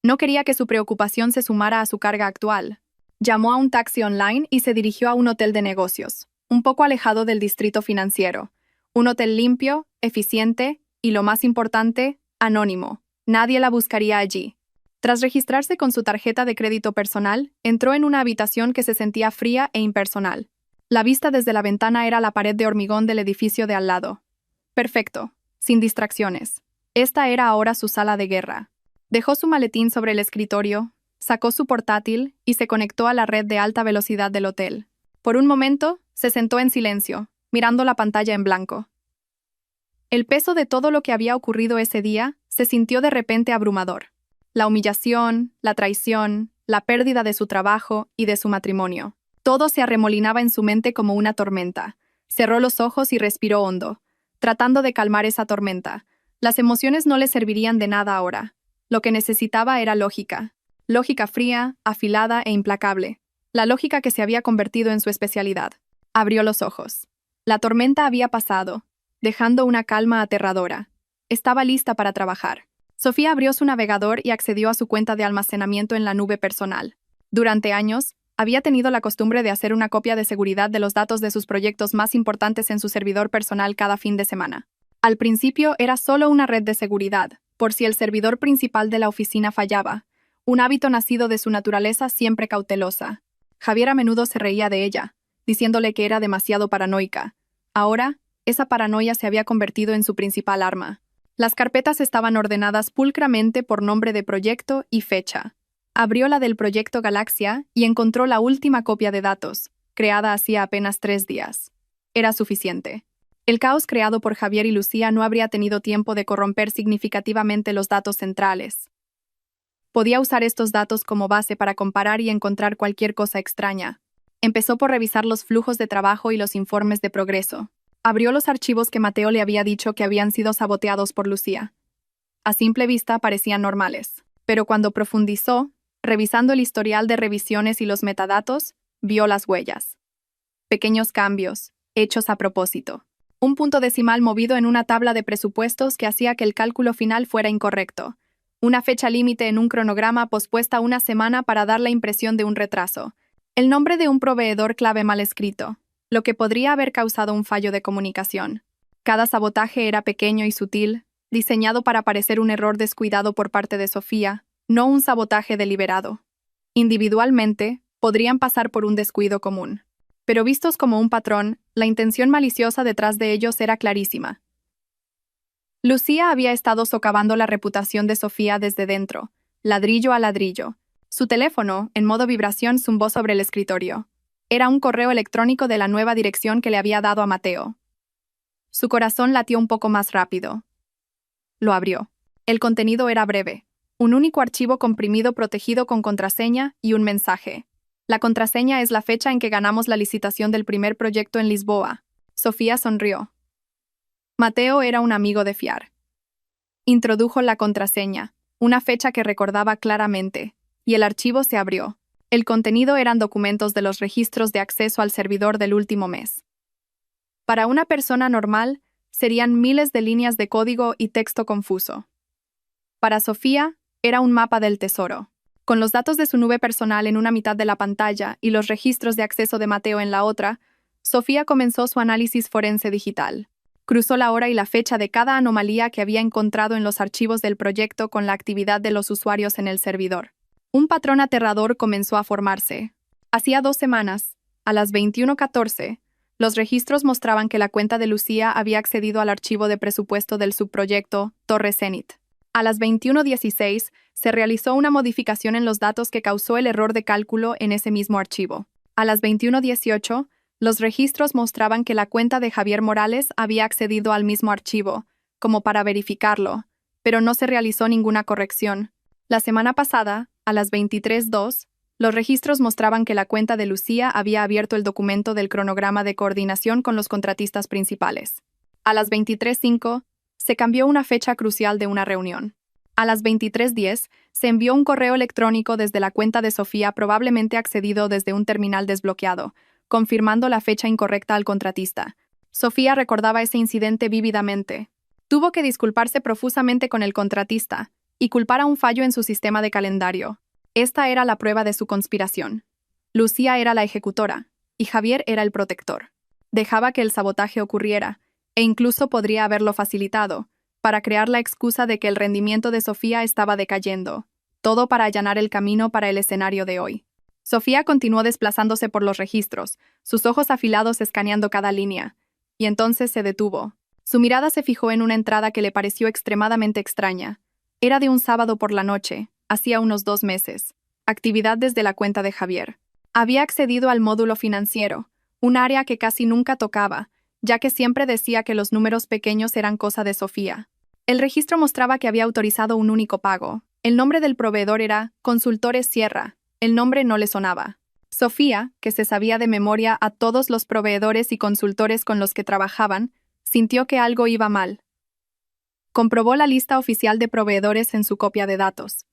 No quería que su preocupación se sumara a su carga actual. Llamó a un taxi online y se dirigió a un hotel de negocios, un poco alejado del distrito financiero. Un hotel limpio, eficiente y, lo más importante, anónimo. Nadie la buscaría allí. Tras registrarse con su tarjeta de crédito personal, entró en una habitación que se sentía fría e impersonal. La vista desde la ventana era la pared de hormigón del edificio de al lado. Perfecto, sin distracciones. Esta era ahora su sala de guerra. Dejó su maletín sobre el escritorio, sacó su portátil y se conectó a la red de alta velocidad del hotel. Por un momento, se sentó en silencio, mirando la pantalla en blanco. El peso de todo lo que había ocurrido ese día se sintió de repente abrumador. La humillación, la traición, la pérdida de su trabajo y de su matrimonio. Todo se arremolinaba en su mente como una tormenta. Cerró los ojos y respiró hondo, tratando de calmar esa tormenta. Las emociones no le servirían de nada ahora. Lo que necesitaba era lógica. Lógica fría, afilada e implacable. La lógica que se había convertido en su especialidad. Abrió los ojos. La tormenta había pasado, dejando una calma aterradora. Estaba lista para trabajar. Sofía abrió su navegador y accedió a su cuenta de almacenamiento en la nube personal. Durante años, había tenido la costumbre de hacer una copia de seguridad de los datos de sus proyectos más importantes en su servidor personal cada fin de semana. Al principio era solo una red de seguridad, por si el servidor principal de la oficina fallaba, un hábito nacido de su naturaleza siempre cautelosa. Javier a menudo se reía de ella, diciéndole que era demasiado paranoica. Ahora, esa paranoia se había convertido en su principal arma. Las carpetas estaban ordenadas pulcramente por nombre de proyecto y fecha. Abrió la del proyecto Galaxia y encontró la última copia de datos, creada hacía apenas 3 días. Era suficiente. El caos creado por Javier y Lucía no habría tenido tiempo de corromper significativamente los datos centrales. Podía usar estos datos como base para comparar y encontrar cualquier cosa extraña. Empezó por revisar los flujos de trabajo y los informes de progreso. Abrió los archivos que Mateo le había dicho que habían sido saboteados por Lucía. A simple vista parecían normales, pero cuando profundizó, revisando el historial de revisiones y los metadatos, vio las huellas. Pequeños cambios, hechos a propósito. Un punto decimal movido en una tabla de presupuestos que hacía que el cálculo final fuera incorrecto. Una fecha límite en un cronograma pospuesta una semana para dar la impresión de un retraso. El nombre de un proveedor clave mal escrito, lo que podría haber causado un fallo de comunicación. Cada sabotaje era pequeño y sutil, diseñado para parecer un error descuidado por parte de Sofía, no un sabotaje deliberado. Individualmente, podrían pasar por un descuido común. Pero vistos como un patrón, la intención maliciosa detrás de ellos era clarísima. Lucía había estado socavando la reputación de Sofía desde dentro, ladrillo a ladrillo. Su teléfono, en modo vibración, zumbó sobre el escritorio. Era un correo electrónico de la nueva dirección que le había dado a Mateo. Su corazón latió un poco más rápido. Lo abrió. El contenido era breve. Un único archivo comprimido protegido con contraseña y un mensaje. La contraseña es la fecha en que ganamos la licitación del primer proyecto en Lisboa. Sofía sonrió. Mateo era un amigo de fiar. Introdujo la contraseña. una fecha que recordaba claramente, y el archivo se abrió. El contenido eran documentos de los registros de acceso al servidor del último mes. Para una persona normal, serían miles de líneas de código y texto confuso. Para Sofía, era un mapa del tesoro. Con los datos de su nube personal en una mitad de la pantalla y los registros de acceso de Mateo en la otra, Sofía comenzó su análisis forense digital. Cruzó la hora y la fecha de cada anomalía que había encontrado en los archivos del proyecto con la actividad de los usuarios en el servidor. Un patrón aterrador comenzó a formarse. Hacía 2 semanas, a las 21:14, los registros mostraban que la cuenta de Lucía había accedido al archivo de presupuesto del subproyecto Torre Zenit. A las 21:16, se realizó una modificación en los datos que causó el error de cálculo en ese mismo archivo. A las 21:18, los registros mostraban que la cuenta de Javier Morales había accedido al mismo archivo, como para verificarlo, pero no se realizó ninguna corrección. La semana pasada, a las 23:02, los registros mostraban que la cuenta de Lucía había abierto el documento del cronograma de coordinación con los contratistas principales. A las 23:05, se cambió una fecha crucial de una reunión. A las 23:10, se envió un correo electrónico desde la cuenta de Sofía probablemente accedido desde un terminal desbloqueado, confirmando la fecha incorrecta al contratista. Sofía recordaba ese incidente vívidamente. Tuvo que disculparse profusamente con el contratista y culpar a un fallo en su sistema de calendario. Esta era la prueba de su conspiración. Lucía era la ejecutora, y Javier era el protector. Dejaba que el sabotaje ocurriera, e incluso podría haberlo facilitado, para crear la excusa de que el rendimiento de Sofía estaba decayendo, todo para allanar el camino para el escenario de hoy. Sofía continuó desplazándose por los registros, sus ojos afilados escaneando cada línea, y entonces se detuvo. Su mirada se fijó en una entrada que le pareció extremadamente extraña. Era de un sábado por la noche, hacía unos 2 meses. Actividad desde la cuenta de Javier. Había accedido al módulo financiero, un área que casi nunca tocaba, ya que siempre decía que los números pequeños eran cosa de Sofía. El registro mostraba que había autorizado un único pago. El nombre del proveedor era Consultores Sierra. El nombre no le sonaba. Sofía, que se sabía de memoria a todos los proveedores y consultores con los que trabajaban, sintió que algo iba mal. Comprobó la lista oficial de proveedores en su copia de datos.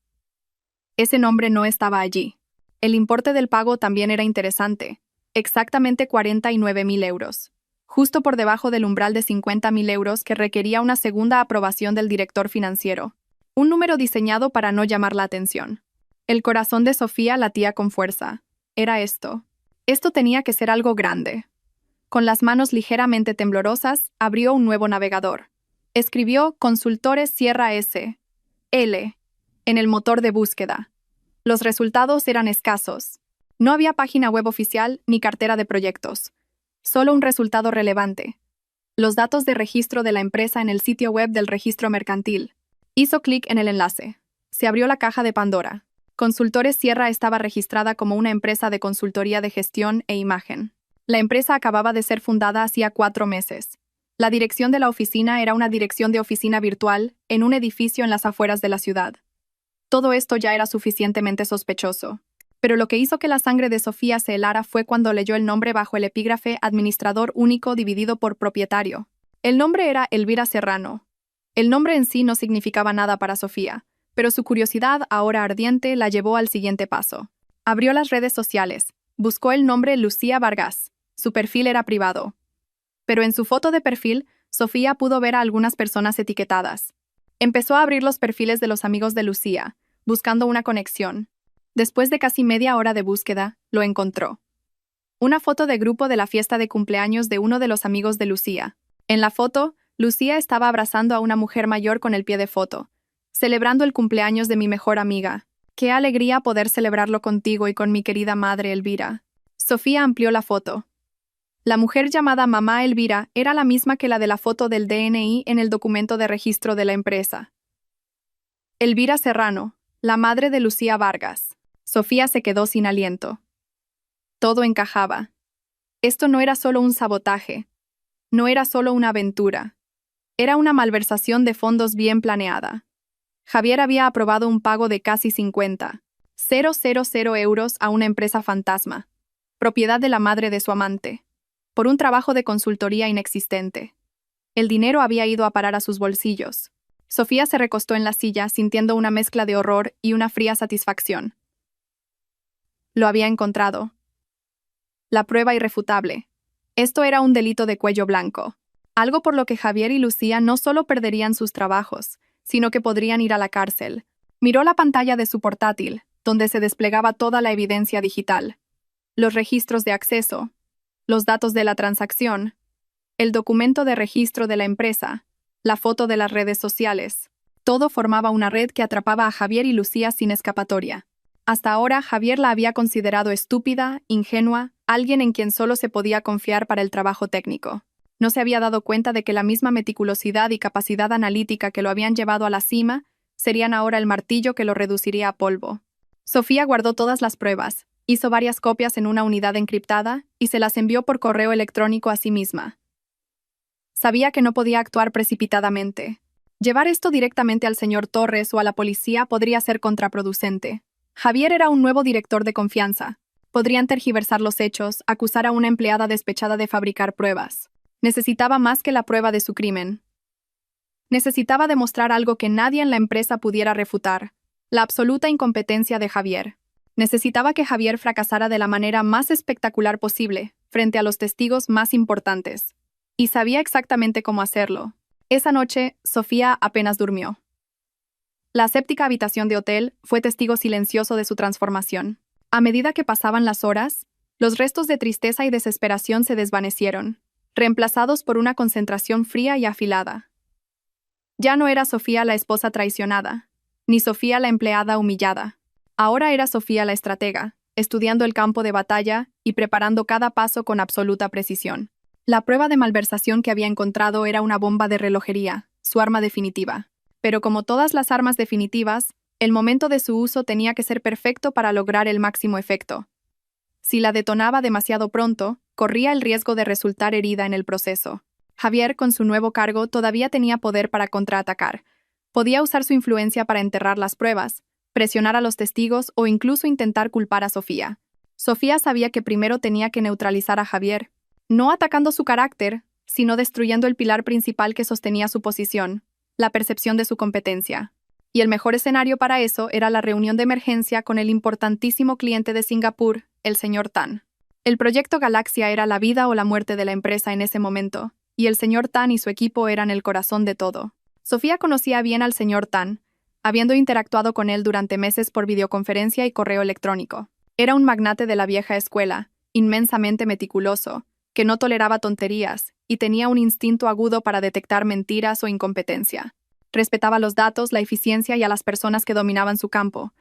Ese nombre no estaba allí. El importe del pago también era interesante, exactamente 49.000 euros, justo por debajo del umbral de 50.000 euros que requería una segunda aprobación del director financiero, un número diseñado para no llamar la atención. El corazón de Sofía latía con fuerza. Era esto. Esto tenía que ser algo grande. Con las manos ligeramente temblorosas, abrió un nuevo navegador. Escribió Consultores Sierra S. L. en el motor de búsqueda. Los resultados eran escasos. No había página web oficial ni cartera de proyectos. Solo un resultado relevante. Los datos de registro de la empresa en el sitio web del registro mercantil. Hizo clic en el enlace. Se abrió la caja de Pandora. Consultores Sierra estaba registrada como una empresa de consultoría de gestión e imagen. La empresa acababa de ser fundada hacía 4 meses. La dirección de la oficina era una dirección de oficina virtual en un edificio en las afueras de la ciudad. Todo esto ya era suficientemente sospechoso. Pero lo que hizo que la sangre de Sofía se helara fue cuando leyó el nombre bajo el epígrafe Administrador único dividido por propietario. El nombre era Elvira Serrano. El nombre en sí no significaba nada para Sofía, pero su curiosidad, ahora ardiente, la llevó al siguiente paso. Abrió las redes sociales, buscó el nombre Lucía Vargas. Su perfil era privado. Pero en su foto de perfil, Sofía pudo ver a algunas personas etiquetadas. Empezó a abrir los perfiles de los amigos de Lucía, buscando una conexión. Después de casi media hora de búsqueda, lo encontró. Una foto de grupo de la fiesta de cumpleaños de uno de los amigos de Lucía. En la foto, Lucía estaba abrazando a una mujer mayor con el pie de foto, celebrando el cumpleaños de mi mejor amiga. Qué alegría poder celebrarlo contigo y con mi querida madre Elvira. Sofía amplió la foto. La mujer llamada Mamá Elvira era la misma que la de la foto del DNI en el documento de registro de la empresa. Elvira Serrano, la madre de Lucía Vargas. Sofía se quedó sin aliento. Todo encajaba. Esto no era solo un sabotaje. No era solo una aventura. Era una malversación de fondos bien planeada. Javier había aprobado un pago de casi 50.000 euros a una empresa fantasma, propiedad de la madre de su amante, por un trabajo de consultoría inexistente. El dinero había ido a parar a sus bolsillos. Sofía se recostó en la silla, sintiendo una mezcla de horror y una fría satisfacción. Lo había encontrado. La prueba irrefutable. Esto era un delito de cuello blanco. Algo por lo que Javier y Lucía no solo perderían sus trabajos, sino que podrían ir a la cárcel. Miró la pantalla de su portátil, donde se desplegaba toda la evidencia digital. Los registros de acceso, los datos de la transacción, el documento de registro de la empresa, la foto de las redes sociales. Todo formaba una red que atrapaba a Javier y Lucía sin escapatoria. Hasta ahora, Javier la había considerado estúpida, ingenua, alguien en quien solo se podía confiar para el trabajo técnico. No se había dado cuenta de que la misma meticulosidad y capacidad analítica que lo habían llevado a la cima serían ahora el martillo que lo reduciría a polvo. Sofía guardó todas las pruebas, hizo varias copias en una unidad encriptada y se las envió por correo electrónico a sí misma. Sabía que no podía actuar precipitadamente. Llevar esto directamente al señor Torres o a la policía podría ser contraproducente. Javier era un nuevo director de confianza. Podrían tergiversar los hechos, acusar a una empleada despechada de fabricar pruebas. Necesitaba más que la prueba de su crimen. Necesitaba demostrar algo que nadie en la empresa pudiera refutar: la absoluta incompetencia de Javier. Necesitaba que Javier fracasara de la manera más espectacular posible, frente a los testigos más importantes. Y sabía exactamente cómo hacerlo. Esa noche, Sofía apenas durmió. La aséptica habitación de hotel fue testigo silencioso de su transformación. A medida que pasaban las horas, los restos de tristeza y desesperación se desvanecieron, reemplazados por una concentración fría y afilada. Ya no era Sofía la esposa traicionada, ni Sofía la empleada humillada. Ahora era Sofía la estratega, estudiando el campo de batalla y preparando cada paso con absoluta precisión. La prueba de malversación que había encontrado era una bomba de relojería, su arma definitiva. Pero como todas las armas definitivas, el momento de su uso tenía que ser perfecto para lograr el máximo efecto. Si la detonaba demasiado pronto, corría el riesgo de resultar herida en el proceso. Javier, con su nuevo cargo, todavía tenía poder para contraatacar. Podía usar su influencia para enterrar las pruebas, presionar a los testigos o incluso intentar culpar a Sofía. Sofía sabía que primero tenía que neutralizar a Javier, no atacando su carácter, sino destruyendo el pilar principal que sostenía su posición: la percepción de su competencia. Y el mejor escenario para eso era la reunión de emergencia con el importantísimo cliente de Singapur, el señor Tan. El proyecto Galaxia era la vida o la muerte de la empresa en ese momento, y el señor Tan y su equipo eran el corazón de todo. Sofía conocía bien al señor Tan, habiendo interactuado con él durante meses por videoconferencia y correo electrónico. Era un magnate de la vieja escuela, inmensamente meticuloso, que no toleraba tonterías y tenía un instinto agudo para detectar mentiras o incompetencia. Respetaba los datos, la eficiencia y a las personas que dominaban su campo.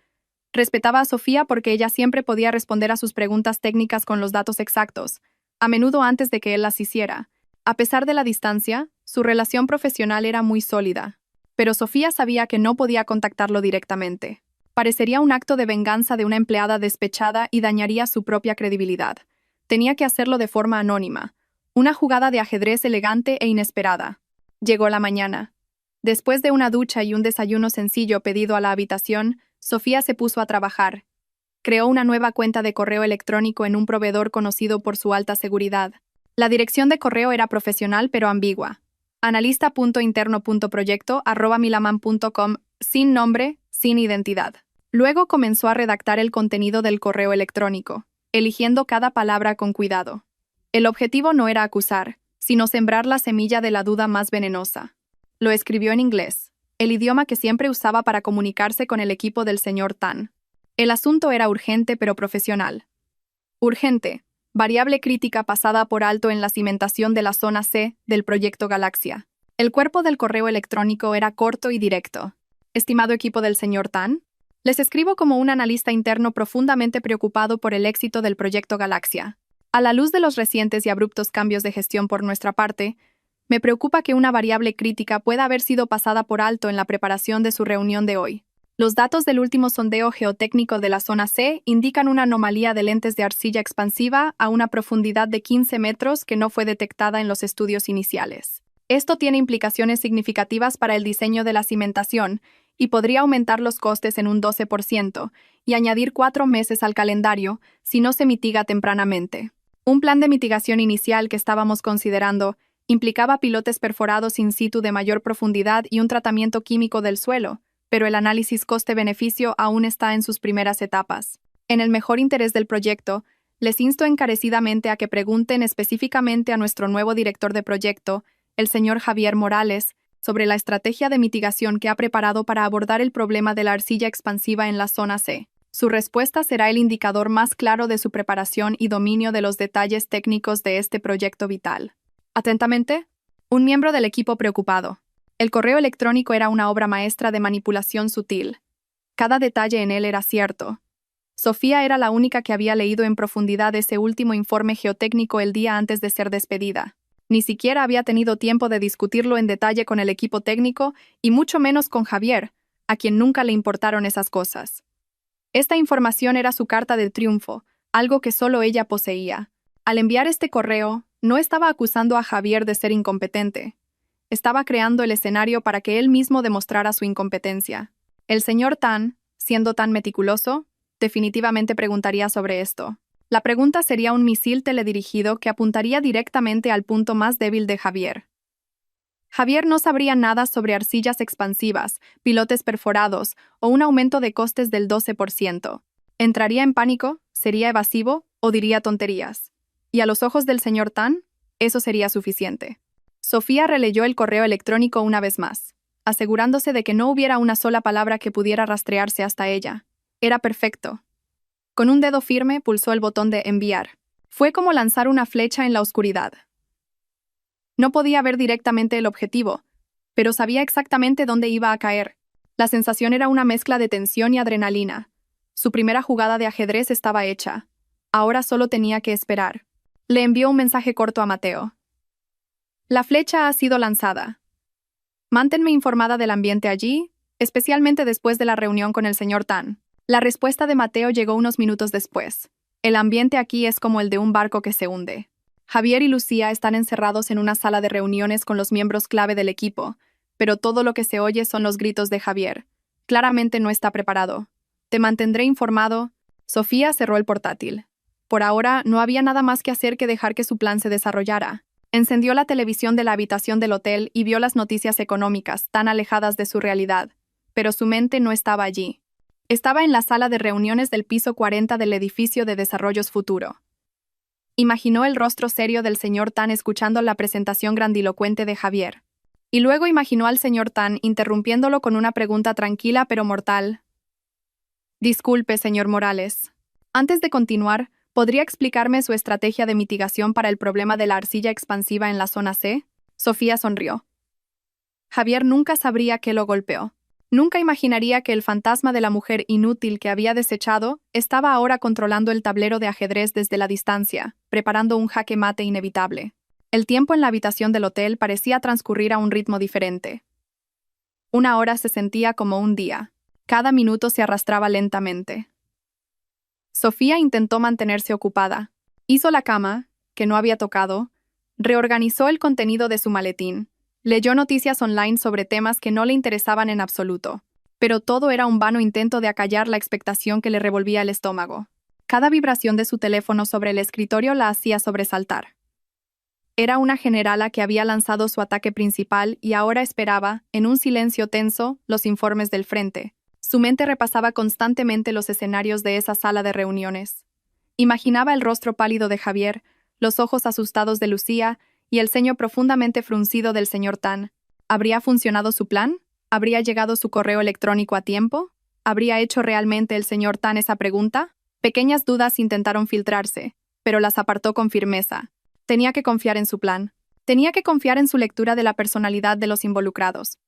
Respetaba a Sofía porque ella siempre podía responder a sus preguntas técnicas con los datos exactos, a menudo antes de que él las hiciera. A pesar de la distancia, su relación profesional era muy sólida. Pero Sofía sabía que no podía contactarlo directamente. Parecería un acto de venganza de una empleada despechada y dañaría su propia credibilidad. Tenía que hacerlo de forma anónima. Una jugada de ajedrez elegante e inesperada. Llegó la mañana. Después de una ducha y un desayuno sencillo pedido a la habitación, Sofía se puso a trabajar. Creó una nueva cuenta de correo electrónico en un proveedor conocido por su alta seguridad. La dirección de correo era profesional pero ambigua: analista.interno.proyecto@milaman.com, sin nombre, sin identidad. Luego comenzó a redactar el contenido del correo electrónico, eligiendo cada palabra con cuidado. El objetivo no era acusar, sino sembrar la semilla de la duda más venenosa. Lo escribió en inglés, el idioma que siempre usaba para comunicarse con el equipo del señor Tan. El asunto era urgente pero profesional. Urgente, variable crítica pasada por alto en la cimentación de la zona C del proyecto Galaxia. El cuerpo del correo electrónico era corto y directo. Estimado equipo del señor Tan, les escribo como un analista interno profundamente preocupado por el éxito del proyecto Galaxia. A la luz de los recientes y abruptos cambios de gestión por nuestra parte, me preocupa que una variable crítica pueda haber sido pasada por alto en la preparación de su reunión de hoy. Los datos del último sondeo geotécnico de la zona C indican una anomalía de lentes de arcilla expansiva a una profundidad de 15 metros que no fue detectada en los estudios iniciales. Esto tiene implicaciones significativas para el diseño de la cimentación y podría aumentar los costes en un 12% y añadir 4 meses al calendario si no se mitiga tempranamente. Un plan de mitigación inicial que estábamos considerando Implicaba pilotes perforados in situ de mayor profundidad y un tratamiento químico del suelo, pero el análisis coste-beneficio aún está en sus primeras etapas. En el mejor interés del proyecto, les insto encarecidamente a que pregunten específicamente a nuestro nuevo director de proyecto, el señor Javier Morales, sobre la estrategia de mitigación que ha preparado para abordar el problema de la arcilla expansiva en la zona C. Su respuesta será el indicador más claro de su preparación y dominio de los detalles técnicos de este proyecto vital. Atentamente, un miembro del equipo preocupado. El correo electrónico era una obra maestra de manipulación sutil. Cada detalle en él era cierto. Sofía era la única que había leído en profundidad ese último informe geotécnico el día antes de ser despedida. Ni siquiera había tenido tiempo de discutirlo en detalle con el equipo técnico y mucho menos con Javier, a quien nunca le importaron esas cosas. Esta información era su carta de triunfo, algo que solo ella poseía. Al enviar este correo, no estaba acusando a Javier de ser incompetente. Estaba creando el escenario para que él mismo demostrara su incompetencia. El señor Tan, siendo tan meticuloso, definitivamente preguntaría sobre esto. La pregunta sería un misil teledirigido que apuntaría directamente al punto más débil de Javier. Javier no sabría nada sobre arcillas expansivas, pilotes perforados o un aumento de costes del 12%. ¿Entraría en pánico? ¿Sería evasivo? ¿O diría tonterías? Y a los ojos del señor Tan, eso sería suficiente. Sofía releyó el correo electrónico una vez más, asegurándose de que no hubiera una sola palabra que pudiera rastrearse hasta ella. Era perfecto. Con un dedo firme pulsó el botón de enviar. Fue como lanzar una flecha en la oscuridad. No podía ver directamente el objetivo, pero sabía exactamente dónde iba a caer. La sensación era una mezcla de tensión y adrenalina. Su primera jugada de ajedrez estaba hecha. Ahora solo tenía que esperar. Le envió un mensaje corto a Mateo. La flecha ha sido lanzada. Manténme informada del ambiente allí, especialmente después de la reunión con el señor Tan. La respuesta de Mateo llegó unos minutos después. El ambiente aquí es como el de un barco que se hunde. Javier y Lucía están encerrados en una sala de reuniones con los miembros clave del equipo, pero todo lo que se oye son los gritos de Javier. Claramente no está preparado. Te mantendré informado. Sofía cerró el portátil. Por ahora, no había nada más que hacer que dejar que su plan se desarrollara. Encendió la televisión de la habitación del hotel y vio las noticias económicas, tan alejadas de su realidad. Pero su mente no estaba allí. Estaba en la sala de reuniones del piso 40 del edificio de Desarrollos Futuro. Imaginó el rostro serio del señor Tan escuchando la presentación grandilocuente de Javier. Y luego imaginó al señor Tan interrumpiéndolo con una pregunta tranquila pero mortal. Disculpe, señor Morales. Antes de continuar, ¿podría explicarme su estrategia de mitigación para el problema de la arcilla expansiva en la zona C? Sofía sonrió. Javier nunca sabría qué lo golpeó. Nunca imaginaría que el fantasma de la mujer inútil que había desechado estaba ahora controlando el tablero de ajedrez desde la distancia, preparando un jaque mate inevitable. El tiempo en la habitación del hotel parecía transcurrir a un ritmo diferente. Una hora se sentía como un día. Cada minuto se arrastraba lentamente. Sofía intentó mantenerse ocupada. Hizo la cama, que no había tocado, reorganizó el contenido de su maletín, leyó noticias online sobre temas que no le interesaban en absoluto, pero todo era un vano intento de acallar la expectación que le revolvía el estómago. Cada vibración de su teléfono sobre el escritorio la hacía sobresaltar. Era una generala que había lanzado su ataque principal y ahora esperaba, en un silencio tenso, los informes del frente. Su mente repasaba constantemente los escenarios de esa sala de reuniones. Imaginaba el rostro pálido de Javier, los ojos asustados de Lucía y el ceño profundamente fruncido del señor Tan. ¿Habría funcionado su plan? ¿Habría llegado su correo electrónico a tiempo? ¿Habría hecho realmente el señor Tan esa pregunta? Pequeñas dudas intentaron filtrarse, pero las apartó con firmeza. Tenía que confiar en su plan. Tenía que confiar en su lectura de la personalidad de los involucrados.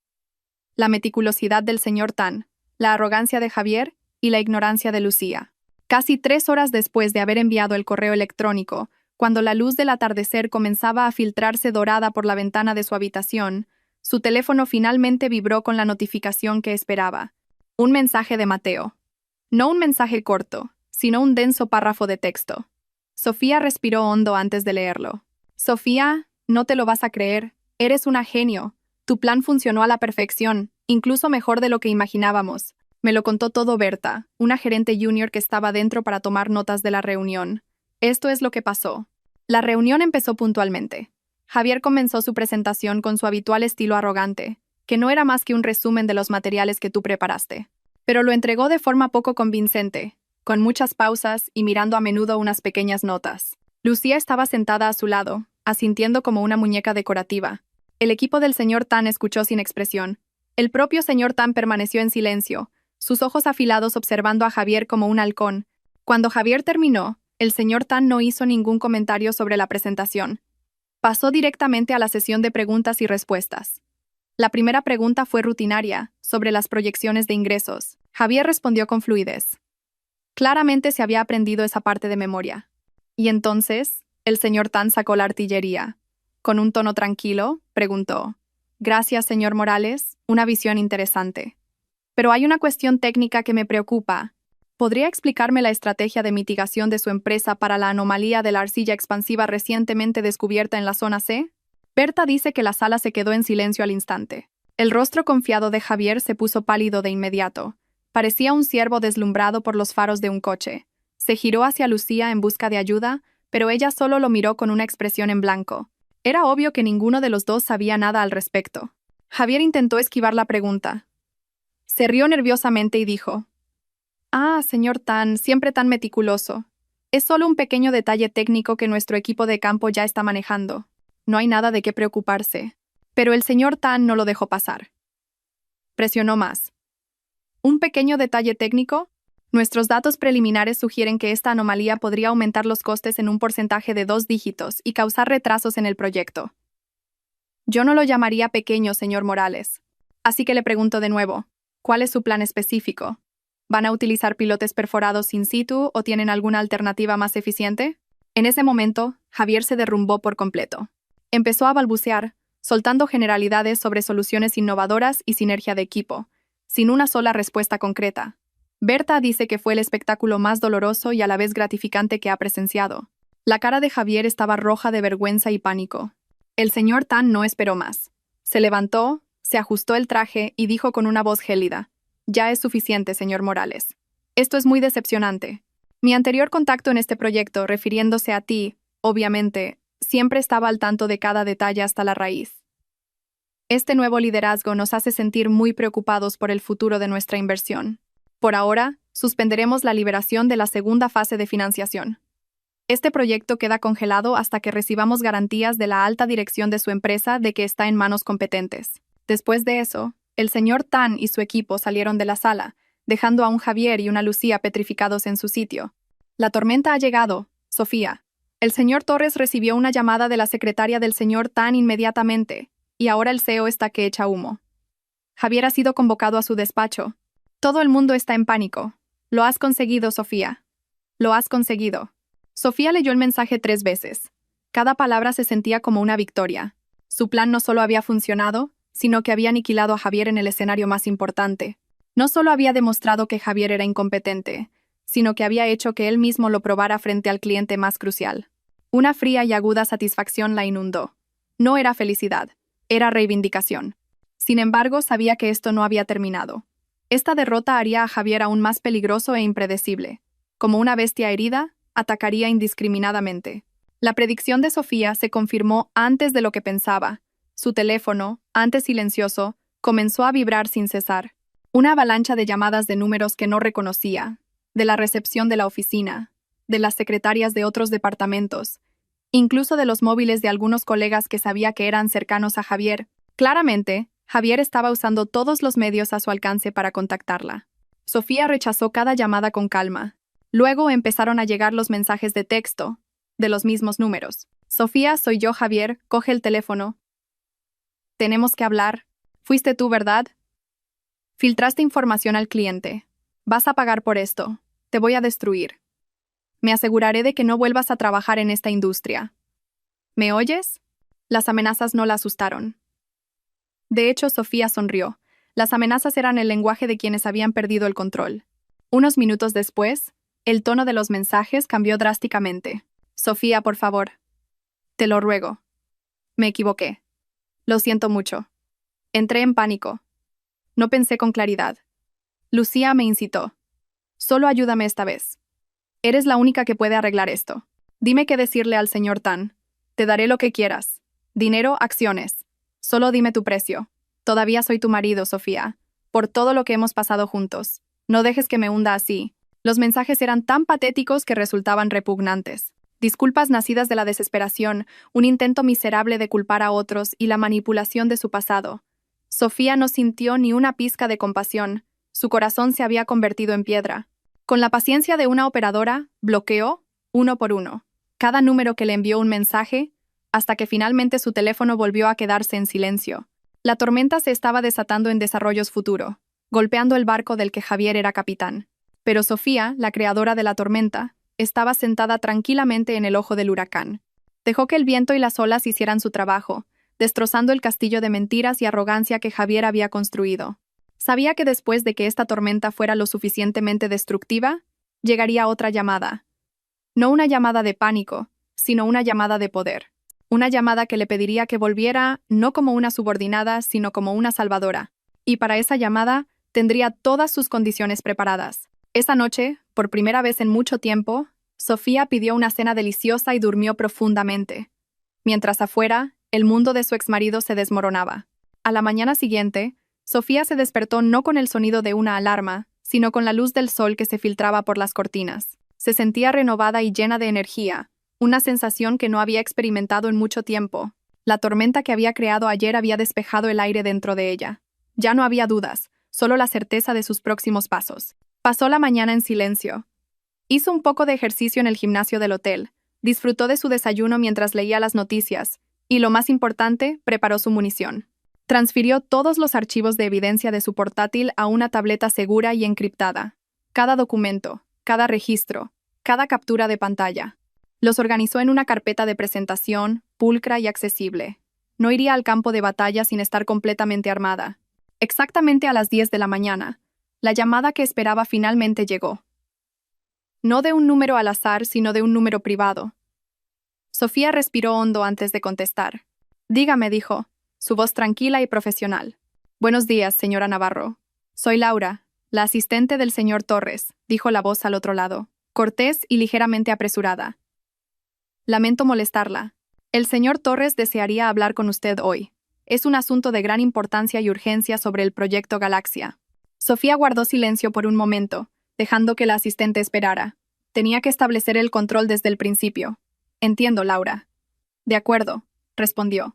La meticulosidad del señor Tan, la arrogancia de Javier y la ignorancia de Lucía. Casi 3 horas después de haber enviado el correo electrónico, cuando la luz del atardecer comenzaba a filtrarse dorada por la ventana de su habitación, su teléfono finalmente vibró con la notificación que esperaba. Un mensaje de Mateo. No un mensaje corto, sino un denso párrafo de texto. Sofía respiró hondo antes de leerlo. Sofía, no te lo vas a creer. Eres una genio. Tu plan funcionó a la perfección, incluso mejor de lo que imaginábamos. Me lo contó todo Berta, una gerente junior que estaba dentro para tomar notas de la reunión. Esto es lo que pasó. La reunión empezó puntualmente. Javier comenzó su presentación con su habitual estilo arrogante, que no era más que un resumen de los materiales que tú preparaste. Pero lo entregó de forma poco convincente, con muchas pausas y mirando a menudo unas pequeñas notas. Lucía estaba sentada a su lado, asintiendo como una muñeca decorativa. El equipo del señor Tan escuchó sin expresión. El propio señor Tan permaneció en silencio, sus ojos afilados observando a Javier como un halcón. Cuando Javier terminó, el señor Tan no hizo ningún comentario sobre la presentación. Pasó directamente a la sesión de preguntas y respuestas. La primera pregunta fue rutinaria, sobre las proyecciones de ingresos. Javier respondió con fluidez. Claramente se había aprendido esa parte de memoria. Y entonces, el señor Tan sacó la artillería. Con un tono tranquilo, preguntó: «Gracias, señor Morales, una visión interesante. Pero hay una cuestión técnica que me preocupa. ¿Podría explicarme la estrategia de mitigación de su empresa para la anomalía de la arcilla expansiva recientemente descubierta en la zona C?» Berta dice que la sala se quedó en silencio al instante. El rostro confiado de Javier se puso pálido de inmediato. Parecía un ciervo deslumbrado por los faros de un coche. Se giró hacia Lucía en busca de ayuda, pero ella solo lo miró con una expresión en blanco. Era obvio que ninguno de los dos sabía nada al respecto. Javier intentó esquivar la pregunta. Se rió nerviosamente y dijo: «Ah, señor Tan, siempre tan meticuloso. Es solo un pequeño detalle técnico que nuestro equipo de campo ya está manejando. No hay nada de qué preocuparse». Pero el señor Tan no lo dejó pasar. Presionó más. ¿Un pequeño detalle técnico? Nuestros datos preliminares sugieren que esta anomalía podría aumentar los costes en un porcentaje de 2 dígitos y causar retrasos en el proyecto. Yo no lo llamaría pequeño, señor Morales. Así que le pregunto de nuevo, ¿cuál es su plan específico? ¿Van a utilizar pilotes perforados in situ o tienen alguna alternativa más eficiente? En ese momento, Javier se derrumbó por completo. Empezó a balbucear, soltando generalidades sobre soluciones innovadoras y sinergia de equipo, sin una sola respuesta concreta. Berta dice que fue el espectáculo más doloroso y a la vez gratificante que ha presenciado. La cara de Javier estaba roja de vergüenza y pánico. El señor Tan no esperó más. Se levantó, se ajustó el traje y dijo con una voz gélida: «Ya es suficiente, señor Morales. Esto es muy decepcionante. Mi anterior contacto en este proyecto, refiriéndose a ti, obviamente, siempre estaba al tanto de cada detalle hasta la raíz. Este nuevo liderazgo nos hace sentir muy preocupados por el futuro de nuestra inversión. Por ahora, suspenderemos la liberación de la segunda fase de financiación. Este proyecto queda congelado hasta que recibamos garantías de la alta dirección de su empresa de que está en manos competentes». Después de eso, el señor Tan y su equipo salieron de la sala, dejando a un Javier y una Lucía petrificados en su sitio. «La tormenta ha llegado, Sofía». El señor Torres recibió una llamada de la secretaria del señor Tan inmediatamente, y ahora el CEO está que echa humo. Javier ha sido convocado a su despacho. Todo el mundo está en pánico. «Lo has conseguido, Sofía. Lo has conseguido». Sofía leyó el mensaje 3 veces. Cada palabra se sentía como una victoria. Su plan no solo había funcionado, sino que había aniquilado a Javier en el escenario más importante. No solo había demostrado que Javier era incompetente, sino que había hecho que él mismo lo probara frente al cliente más crucial. Una fría y aguda satisfacción la inundó. No era felicidad, era reivindicación. Sin embargo, sabía que esto no había terminado. Esta derrota haría a Javier aún más peligroso e impredecible. Como una bestia herida, atacaría indiscriminadamente. La predicción de Sofía se confirmó antes de lo que pensaba. Su teléfono, antes silencioso, comenzó a vibrar sin cesar. Una avalancha de llamadas de números que no reconocía, de la recepción de la oficina, de las secretarias de otros departamentos, incluso de los móviles de algunos colegas que sabía que eran cercanos a Javier. Claramente, Javier estaba usando todos los medios a su alcance para contactarla. Sofía rechazó cada llamada con calma. Luego empezaron a llegar los mensajes de texto, de los mismos números. «Sofía, soy yo, Javier, coge el teléfono. Tenemos que hablar. Fuiste tú, ¿verdad? Filtraste información al cliente. Vas a pagar por esto. Te voy a destruir. Me aseguraré de que no vuelvas a trabajar en esta industria. ¿Me oyes?» Las amenazas no la asustaron. De hecho, Sofía sonrió. Las amenazas eran el lenguaje de quienes habían perdido el control. Unos minutos después, el tono de los mensajes cambió drásticamente. «Sofía, por favor. Te lo ruego. Me equivoqué. Lo siento mucho. Entré en pánico. No pensé con claridad. Lucía me incitó. Solo ayúdame esta vez. Eres la única que puede arreglar esto. Dime qué decirle al señor Tan. Te daré lo que quieras. Dinero, acciones. Solo dime tu precio. Todavía soy tu marido, Sofía. Por todo lo que hemos pasado juntos. No dejes que me hunda así. Los mensajes eran tan patéticos que resultaban repugnantes. Disculpas nacidas de la desesperación, un intento miserable de culpar a otros y la manipulación de su pasado. Sofía no sintió ni una pizca de compasión. Su corazón se había convertido en piedra. Con la paciencia de una operadora, bloqueó, uno por uno, cada número que le envió un mensaje, hasta que finalmente su teléfono volvió a quedarse en silencio. La tormenta se estaba desatando en desarrollos futuro, golpeando el barco del que Javier era capitán. Pero Sofía, la creadora de la tormenta, estaba sentada tranquilamente en el ojo del huracán. Dejó que el viento y las olas hicieran su trabajo, destrozando el castillo de mentiras y arrogancia que Javier había construido. Sabía que después de que esta tormenta fuera lo suficientemente destructiva, llegaría otra llamada. No una llamada de pánico, sino una llamada de poder. Una llamada que le pediría que volviera no como una subordinada, sino como una salvadora. Y para esa llamada, tendría todas sus condiciones preparadas. Esa noche, por primera vez en mucho tiempo, Sofía pidió una cena deliciosa y durmió profundamente. Mientras afuera, el mundo de su exmarido se desmoronaba. A la mañana siguiente, Sofía se despertó no con el sonido de una alarma, sino con la luz del sol que se filtraba por las cortinas. Se sentía renovada y llena de energía, una sensación que no había experimentado en mucho tiempo. La tormenta que había creado ayer había despejado el aire dentro de ella. Ya no había dudas, solo la certeza de sus próximos pasos. Pasó la mañana en silencio. Hizo un poco de ejercicio en el gimnasio del hotel, disfrutó de su desayuno mientras leía las noticias, y lo más importante, preparó su munición. Transfirió todos los archivos de evidencia de su portátil a una tableta segura y encriptada. Cada documento, cada registro, cada captura de pantalla. Los organizó en una carpeta de presentación, pulcra y accesible. No iría al campo de batalla sin estar completamente armada. Exactamente a las 10 de la mañana, la llamada que esperaba finalmente llegó. No de un número al azar, sino de un número privado. Sofía respiró hondo antes de contestar. Dígame, dijo, su voz tranquila y profesional. Buenos días, señora Navarro. Soy Laura, la asistente del señor Torres, dijo la voz al otro lado, cortés y ligeramente apresurada. Lamento molestarla. El señor Torres desearía hablar con usted hoy. Es un asunto de gran importancia y urgencia sobre el proyecto Galaxia. Sofía guardó silencio por un momento, dejando que la asistente esperara. Tenía que establecer el control desde el principio. Entiendo, Laura. De acuerdo, respondió.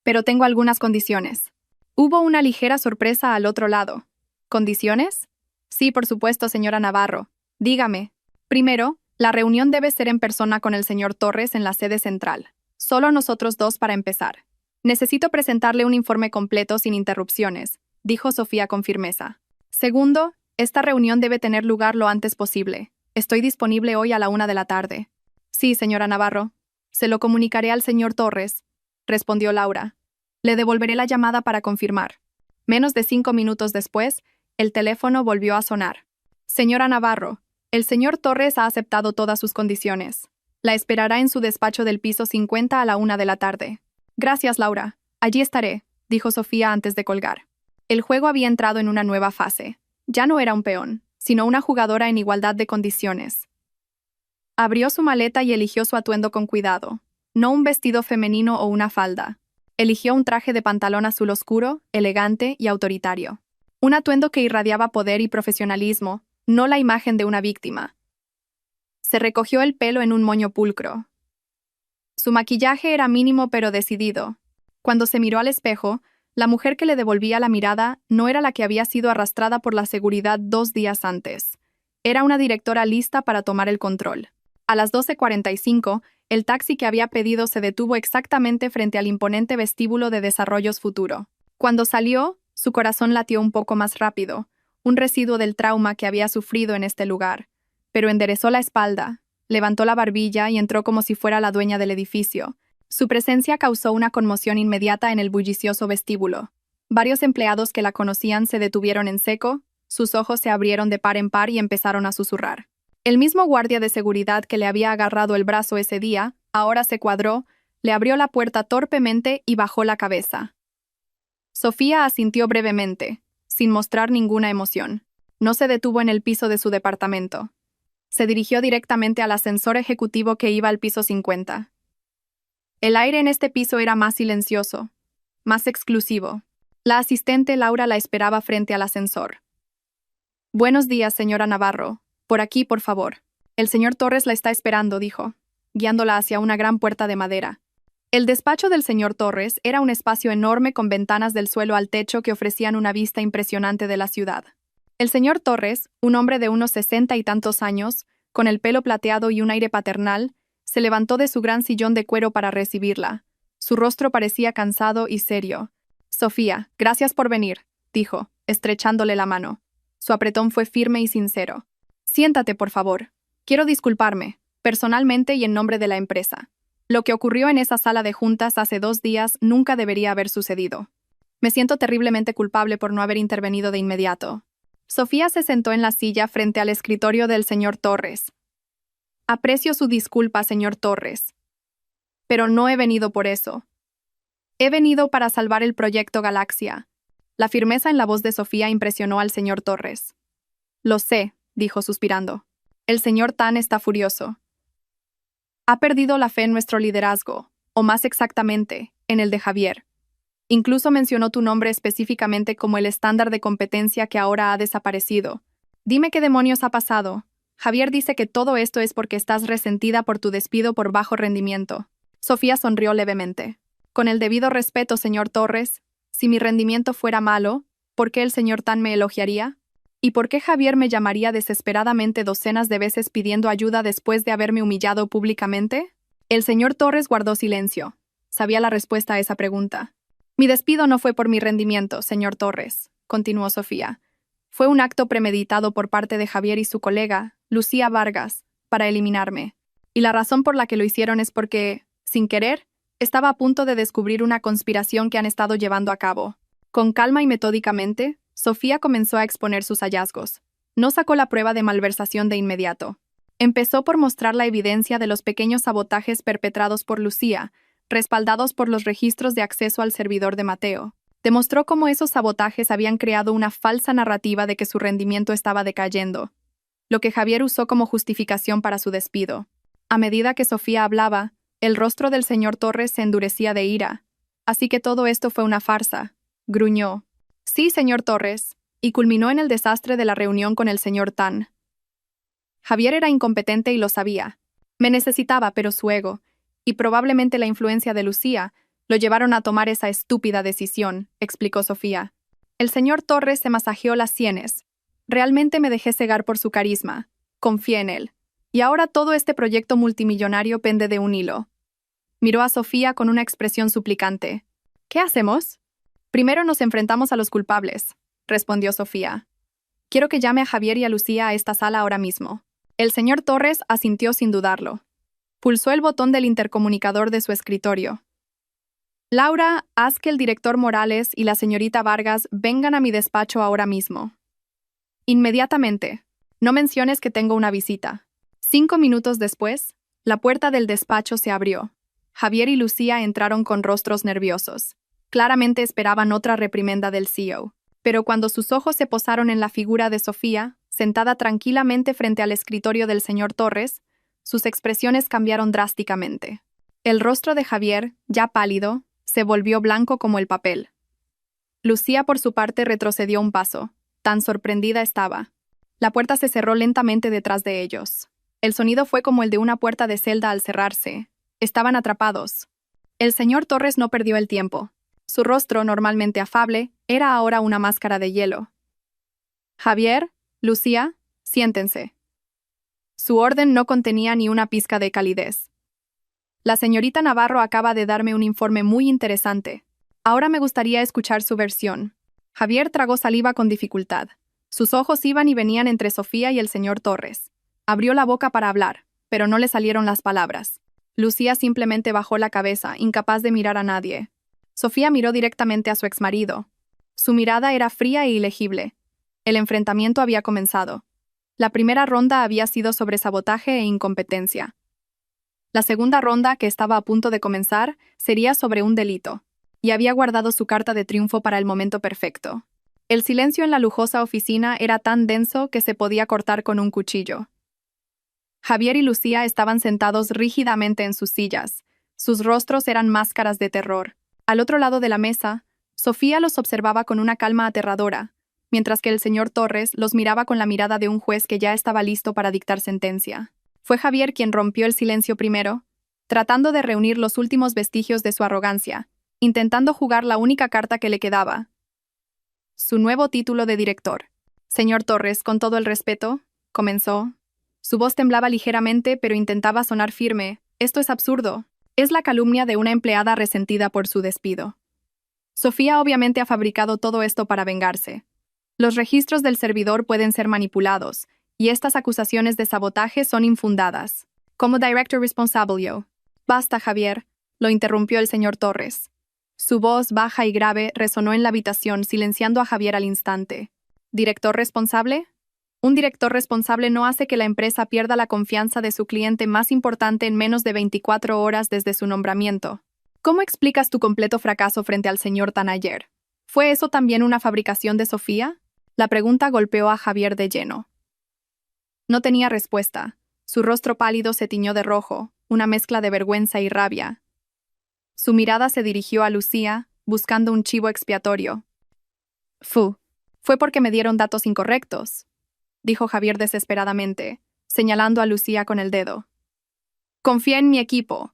Pero tengo algunas condiciones. Hubo una ligera sorpresa al otro lado. ¿Condiciones? Sí, por supuesto, señora Navarro. Dígame. Primero, la reunión debe ser en persona con el señor Torres en la sede central. Solo nosotros dos para empezar. Necesito presentarle un informe completo sin interrupciones, dijo Sofía con firmeza. Segundo, esta reunión debe tener lugar lo antes posible. Estoy disponible hoy a la 1 de la tarde. Sí, señora Navarro. Se lo comunicaré al señor Torres, respondió Laura. Le devolveré la llamada para confirmar. Menos de 5 minutos después, el teléfono volvió a sonar. Señora Navarro, el señor Torres ha aceptado todas sus condiciones. La esperará en su despacho del piso 50 a la 1 de la tarde. Gracias, Laura. Allí estaré, dijo Sofía antes de colgar. El juego había entrado en una nueva fase. Ya no era un peón, sino una jugadora en igualdad de condiciones. Abrió su maleta y eligió su atuendo con cuidado. No un vestido femenino o una falda. Eligió un traje de pantalón azul oscuro, elegante y autoritario. Un atuendo que irradiaba poder y profesionalismo, no la imagen de una víctima. Se recogió el pelo en un moño pulcro. Su maquillaje era mínimo pero decidido. Cuando se miró al espejo, la mujer que le devolvía la mirada no era la que había sido arrastrada por la seguridad 2 días antes. Era una directora lista para tomar el control. A las 12:45, el taxi que había pedido se detuvo exactamente frente al imponente vestíbulo de Desarrollos Futuro. Cuando salió, su corazón latió un poco más rápido, un residuo del trauma que había sufrido en este lugar. Pero enderezó la espalda, levantó la barbilla y entró como si fuera la dueña del edificio. Su presencia causó una conmoción inmediata en el bullicioso vestíbulo. Varios empleados que la conocían se detuvieron en seco, sus ojos se abrieron de par en par y empezaron a susurrar. El mismo guardia de seguridad que le había agarrado el brazo ese día, ahora se cuadró, le abrió la puerta torpemente y bajó la cabeza. Sofía asintió brevemente, sin mostrar ninguna emoción. No se detuvo en el piso de su departamento. Se dirigió directamente al ascensor ejecutivo que iba al piso 50. El aire en este piso era más silencioso, más exclusivo. La asistente Laura la esperaba frente al ascensor. Buenos días, señora Navarro. Por aquí, por favor. El señor Torres la está esperando, dijo, guiándola hacia una gran puerta de madera. El despacho del señor Torres era un espacio enorme con ventanas del suelo al techo que ofrecían una vista impresionante de la ciudad. El señor Torres, un hombre de unos 60 y tantos años, con el pelo plateado y un aire paternal, se levantó de su gran sillón de cuero para recibirla. Su rostro parecía cansado y serio. Sofía, gracias por venir, dijo, estrechándole la mano. Su apretón fue firme y sincero. Siéntate, por favor. Quiero disculparme, personalmente y en nombre de la empresa. Lo que ocurrió en esa sala de juntas hace 2 días nunca debería haber sucedido. Me siento terriblemente culpable por no haber intervenido de inmediato. Sofía se sentó en la silla frente al escritorio del señor Torres. Aprecio su disculpa, señor Torres. Pero no he venido por eso. He venido para salvar el proyecto Galaxia. La firmeza en la voz de Sofía impresionó al señor Torres. Lo sé, dijo suspirando. El señor Tan está furioso. Ha perdido la fe en nuestro liderazgo, o más exactamente, en el de Javier. Incluso mencionó tu nombre específicamente como el estándar de competencia que ahora ha desaparecido. Dime qué demonios ha pasado. Javier dice que todo esto es porque estás resentida por tu despido por bajo rendimiento. Sofía sonrió levemente. Con el debido respeto, señor Torres, si mi rendimiento fuera malo, ¿por qué el señor Tan me elogiaría? ¿Y por qué Javier me llamaría desesperadamente docenas de veces pidiendo ayuda después de haberme humillado públicamente? El señor Torres guardó silencio. Sabía la respuesta a esa pregunta. Mi despido no fue por mi rendimiento, señor Torres, continuó Sofía. Fue un acto premeditado por parte de Javier y su colega, Lucía Vargas, para eliminarme. Y la razón por la que lo hicieron es porque, sin querer, estaba a punto de descubrir una conspiración que han estado llevando a cabo. Con calma y metódicamente, Sofía comenzó a exponer sus hallazgos. No sacó la prueba de malversación de inmediato. Empezó por mostrar la evidencia de los pequeños sabotajes perpetrados por Lucía, respaldados por los registros de acceso al servidor de Mateo. Demostró cómo esos sabotajes habían creado una falsa narrativa de que su rendimiento estaba decayendo, lo que Javier usó como justificación para su despido. A medida que Sofía hablaba, el rostro del señor Torres se endurecía de ira. Así que todo esto fue una farsa, gruñó. Sí, señor Torres, y culminó en el desastre de la reunión con el señor Tan. Javier era incompetente y lo sabía. Me necesitaba, pero su ego, y probablemente la influencia de Lucía, lo llevaron a tomar esa estúpida decisión, explicó Sofía. El señor Torres se masajeó las sienes. Realmente me dejé cegar por su carisma. Confié en él. Y ahora todo este proyecto multimillonario pende de un hilo. Miró a Sofía con una expresión suplicante. ¿Qué hacemos? Primero nos enfrentamos a los culpables, respondió Sofía. Quiero que llame a Javier y a Lucía a esta sala ahora mismo. El señor Torres asintió sin dudarlo. Pulsó el botón del intercomunicador de su escritorio. Laura, haz que el director Morales y la señorita Vargas vengan a mi despacho ahora mismo. Inmediatamente. No menciones que tengo una visita. 5 minutos después, la puerta del despacho se abrió. Javier y Lucía entraron con rostros nerviosos. Claramente esperaban otra reprimenda del CEO. Pero cuando sus ojos se posaron en la figura de Sofía, sentada tranquilamente frente al escritorio del señor Torres, sus expresiones cambiaron drásticamente. El rostro de Javier, ya pálido, se volvió blanco como el papel. Lucía, por su parte, retrocedió un paso. Tan sorprendida estaba. La puerta se cerró lentamente detrás de ellos. El sonido fue como el de una puerta de celda al cerrarse. Estaban atrapados. El señor Torres no perdió el tiempo. Su rostro, normalmente afable, era ahora una máscara de hielo. Javier, Lucía, siéntense. Su orden no contenía ni una pizca de calidez. La señorita Navarro acaba de darme un informe muy interesante. Ahora me gustaría escuchar su versión. Javier tragó saliva con dificultad. Sus ojos iban y venían entre Sofía y el señor Torres. Abrió la boca para hablar, pero no le salieron las palabras. Lucía simplemente bajó la cabeza, incapaz de mirar a nadie. Sofía miró directamente a su exmarido. Su mirada era fría e ilegible. El enfrentamiento había comenzado. La primera ronda había sido sobre sabotaje e incompetencia. La segunda ronda, que estaba a punto de comenzar, sería sobre un delito, y había guardado su carta de triunfo para el momento perfecto. El silencio en la lujosa oficina era tan denso que se podía cortar con un cuchillo. Javier y Lucía estaban sentados rígidamente en sus sillas, Sus rostros eran máscaras de terror. Al otro lado de la mesa, Sofía los observaba con una calma aterradora, mientras que el señor Torres los miraba con la mirada de un juez que ya estaba listo para dictar sentencia. Fue Javier quien rompió el silencio primero, tratando de reunir los últimos vestigios de su arrogancia, intentando jugar la única carta que le quedaba: su nuevo título de director. Señor Torres, con todo el respeto, comenzó. Su voz temblaba ligeramente, pero intentaba sonar firme. Esto es absurdo. Es la calumnia de una empleada resentida por su despido. Sofía obviamente ha fabricado todo esto para vengarse. Los registros del servidor pueden ser manipulados, y estas acusaciones de sabotaje son infundadas. Como director responsable yo. Basta, Javier, lo interrumpió el señor Torres. Su voz, baja y grave, resonó en la habitación, silenciando a Javier al instante. ¿Director responsable? Un director responsable no hace que la empresa pierda la confianza de su cliente más importante en menos de 24 horas desde su nombramiento. ¿Cómo explicas tu completo fracaso frente al señor Tanayer? ¿Fue eso también una fabricación de Sofía? La pregunta golpeó a Javier de lleno. No tenía respuesta. Su rostro pálido se tiñó de rojo, una mezcla de vergüenza y rabia. Su mirada se dirigió a Lucía, buscando un chivo expiatorio. Fue porque me dieron datos incorrectos, dijo Javier desesperadamente, señalando a Lucía con el dedo. Confía en mi equipo.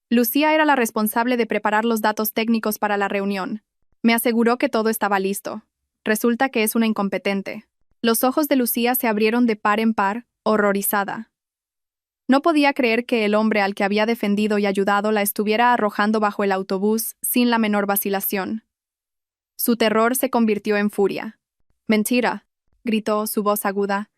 Lucía era la responsable de preparar los datos técnicos para la reunión. Me aseguró que todo estaba listo. Resulta que es una incompetente. Los ojos de Lucía se abrieron de par en par, horrorizada. No podía creer que el hombre al que había defendido y ayudado la estuviera arrojando bajo el autobús sin la menor vacilación. Su terror se convirtió en furia. «Mentira», gritó, su voz aguda.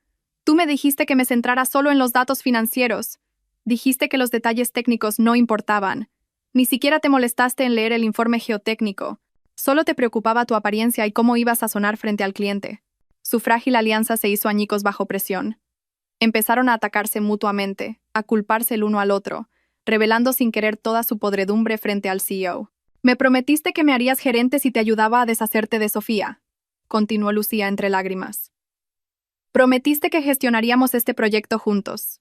«Tú me dijiste que me centrara solo en los datos financieros. Dijiste que los detalles técnicos no importaban. Ni siquiera te molestaste en leer el informe geotécnico. Solo te preocupaba tu apariencia y cómo ibas a sonar frente al cliente». Su frágil alianza se hizo añicos bajo presión. Empezaron a atacarse mutuamente, a culparse el uno al otro, revelando sin querer toda su podredumbre frente al CEO. «Me prometiste que me harías gerente si te ayudaba a deshacerte de Sofía», continuó Lucía entre lágrimas. «Prometiste que gestionaríamos este proyecto juntos.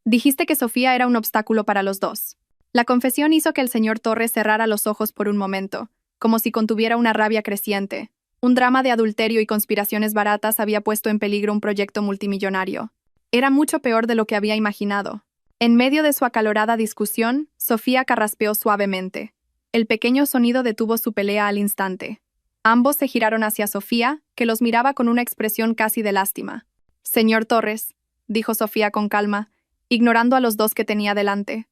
Dijiste que Sofía era un obstáculo para los dos». La confesión hizo que el señor Torres cerrara los ojos por un momento, como si contuviera una rabia creciente. Un drama de adulterio y conspiraciones baratas había puesto en peligro un proyecto multimillonario. Era mucho peor de lo que había imaginado. En medio de su acalorada discusión, Sofía carraspeó suavemente. El pequeño sonido detuvo su pelea al instante. Ambos se giraron hacia Sofía, que los miraba con una expresión casi de lástima. «Señor Torres», dijo Sofía con calma, ignorando a los dos que tenía delante.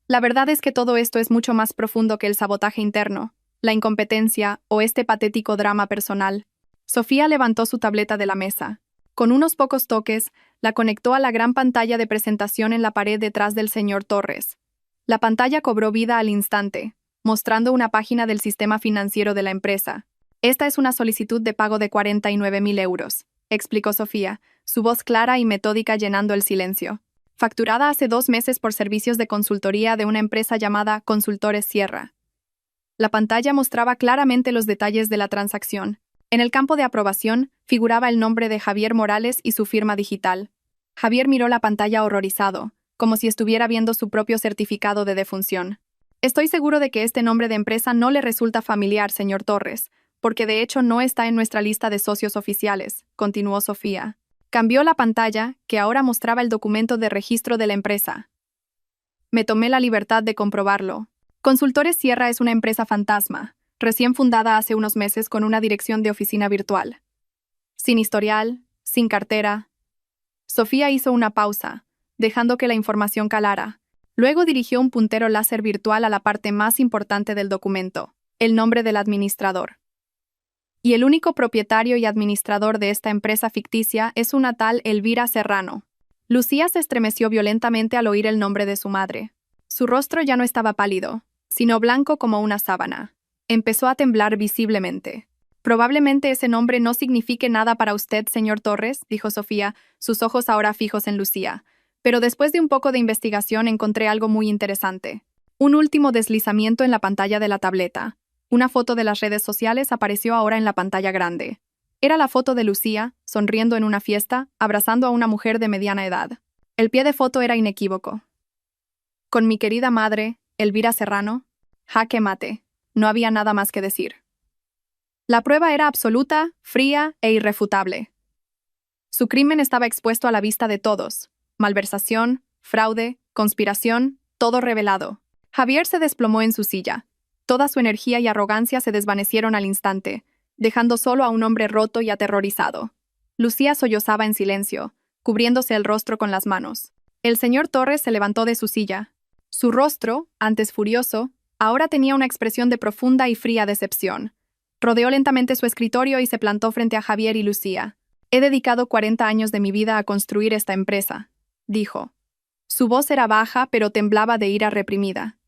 «La verdad es que todo esto es mucho más profundo que el sabotaje interno, la incompetencia o este patético drama personal». Sofía levantó su tableta de la mesa. Con unos pocos toques, la conectó a la gran pantalla de presentación en la pared detrás del señor Torres. La pantalla cobró vida al instante, mostrando una página del sistema financiero de la empresa. «Esta es una solicitud de pago de 49.000 euros», explicó Sofía, su voz clara y metódica llenando el silencio. «Facturada hace 2 meses por servicios de consultoría de una empresa llamada Consultores Sierra». La pantalla mostraba claramente los detalles de la transacción. En el campo de aprobación figuraba el nombre de Javier Morales y su firma digital. Javier miró la pantalla horrorizado, como si estuviera viendo su propio certificado de defunción. «Estoy seguro de que este nombre de empresa no le resulta familiar, señor Torres, porque de hecho no está en nuestra lista de socios oficiales», continuó Sofía. Cambió la pantalla, que ahora mostraba el documento de registro de la empresa. «Me tomé la libertad de comprobarlo. Consultores Sierra es una empresa fantasma, recién fundada hace unos meses con una dirección de oficina virtual. Sin historial, sin cartera». Sofía hizo una pausa, dejando que la información calara. Luego dirigió un puntero láser virtual a la parte más importante del documento, el nombre del administrador. «Y el único propietario y administrador de esta empresa ficticia es una tal Elvira Serrano». Lucía se estremeció violentamente al oír el nombre de su madre. Su rostro ya no estaba pálido, sino blanco como una sábana. Empezó a temblar visiblemente. «Probablemente ese nombre no signifique nada para usted, señor Torres», dijo Sofía, sus ojos ahora fijos en Lucía. «Pero después de un poco de investigación encontré algo muy interesante». Un último deslizamiento en la pantalla de la tableta. Una foto de las redes sociales apareció ahora en la pantalla grande. Era la foto de Lucía, sonriendo en una fiesta, abrazando a una mujer de mediana edad. El pie de foto era inequívoco. Con mi querida madre, Elvira Serrano, jaque mate. No había nada más que decir. La prueba era absoluta, fría e irrefutable. Su crimen estaba expuesto a la vista de todos. Malversación, fraude, conspiración, todo revelado. Javier se desplomó en su silla. Toda su energía y arrogancia se desvanecieron al instante, dejando solo a un hombre roto y aterrorizado. Lucía sollozaba en silencio, cubriéndose el rostro con las manos. El señor Torres se levantó de su silla. Su rostro, antes furioso, ahora tenía una expresión de profunda y fría decepción. Rodeó lentamente su escritorio y se plantó frente a Javier y Lucía. He dedicado 40 años de mi vida a construir esta empresa, dijo. Su voz era baja, pero temblaba de ira reprimida.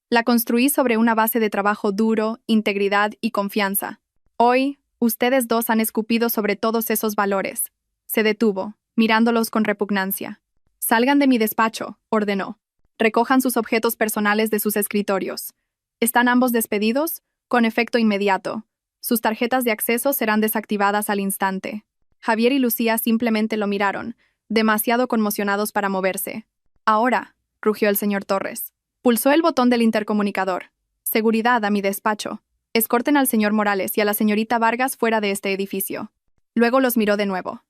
La construí sobre una base de trabajo duro, integridad y confianza. Hoy, ustedes dos han escupido sobre todos esos valores. Se detuvo, mirándolos con repugnancia. Salgan de mi despacho, ordenó. Recojan sus objetos personales de sus escritorios. ¿Están ambos despedidos? Con efecto inmediato. Sus tarjetas de acceso serán desactivadas al instante. Javier y Lucía simplemente lo miraron, demasiado conmocionados para moverse. Ahora, rugió el señor Torres. Pulsó el botón del intercomunicador. Seguridad a mi despacho. Escorten al señor Morales y a la señorita Vargas fuera de este edificio. Luego los miró de nuevo.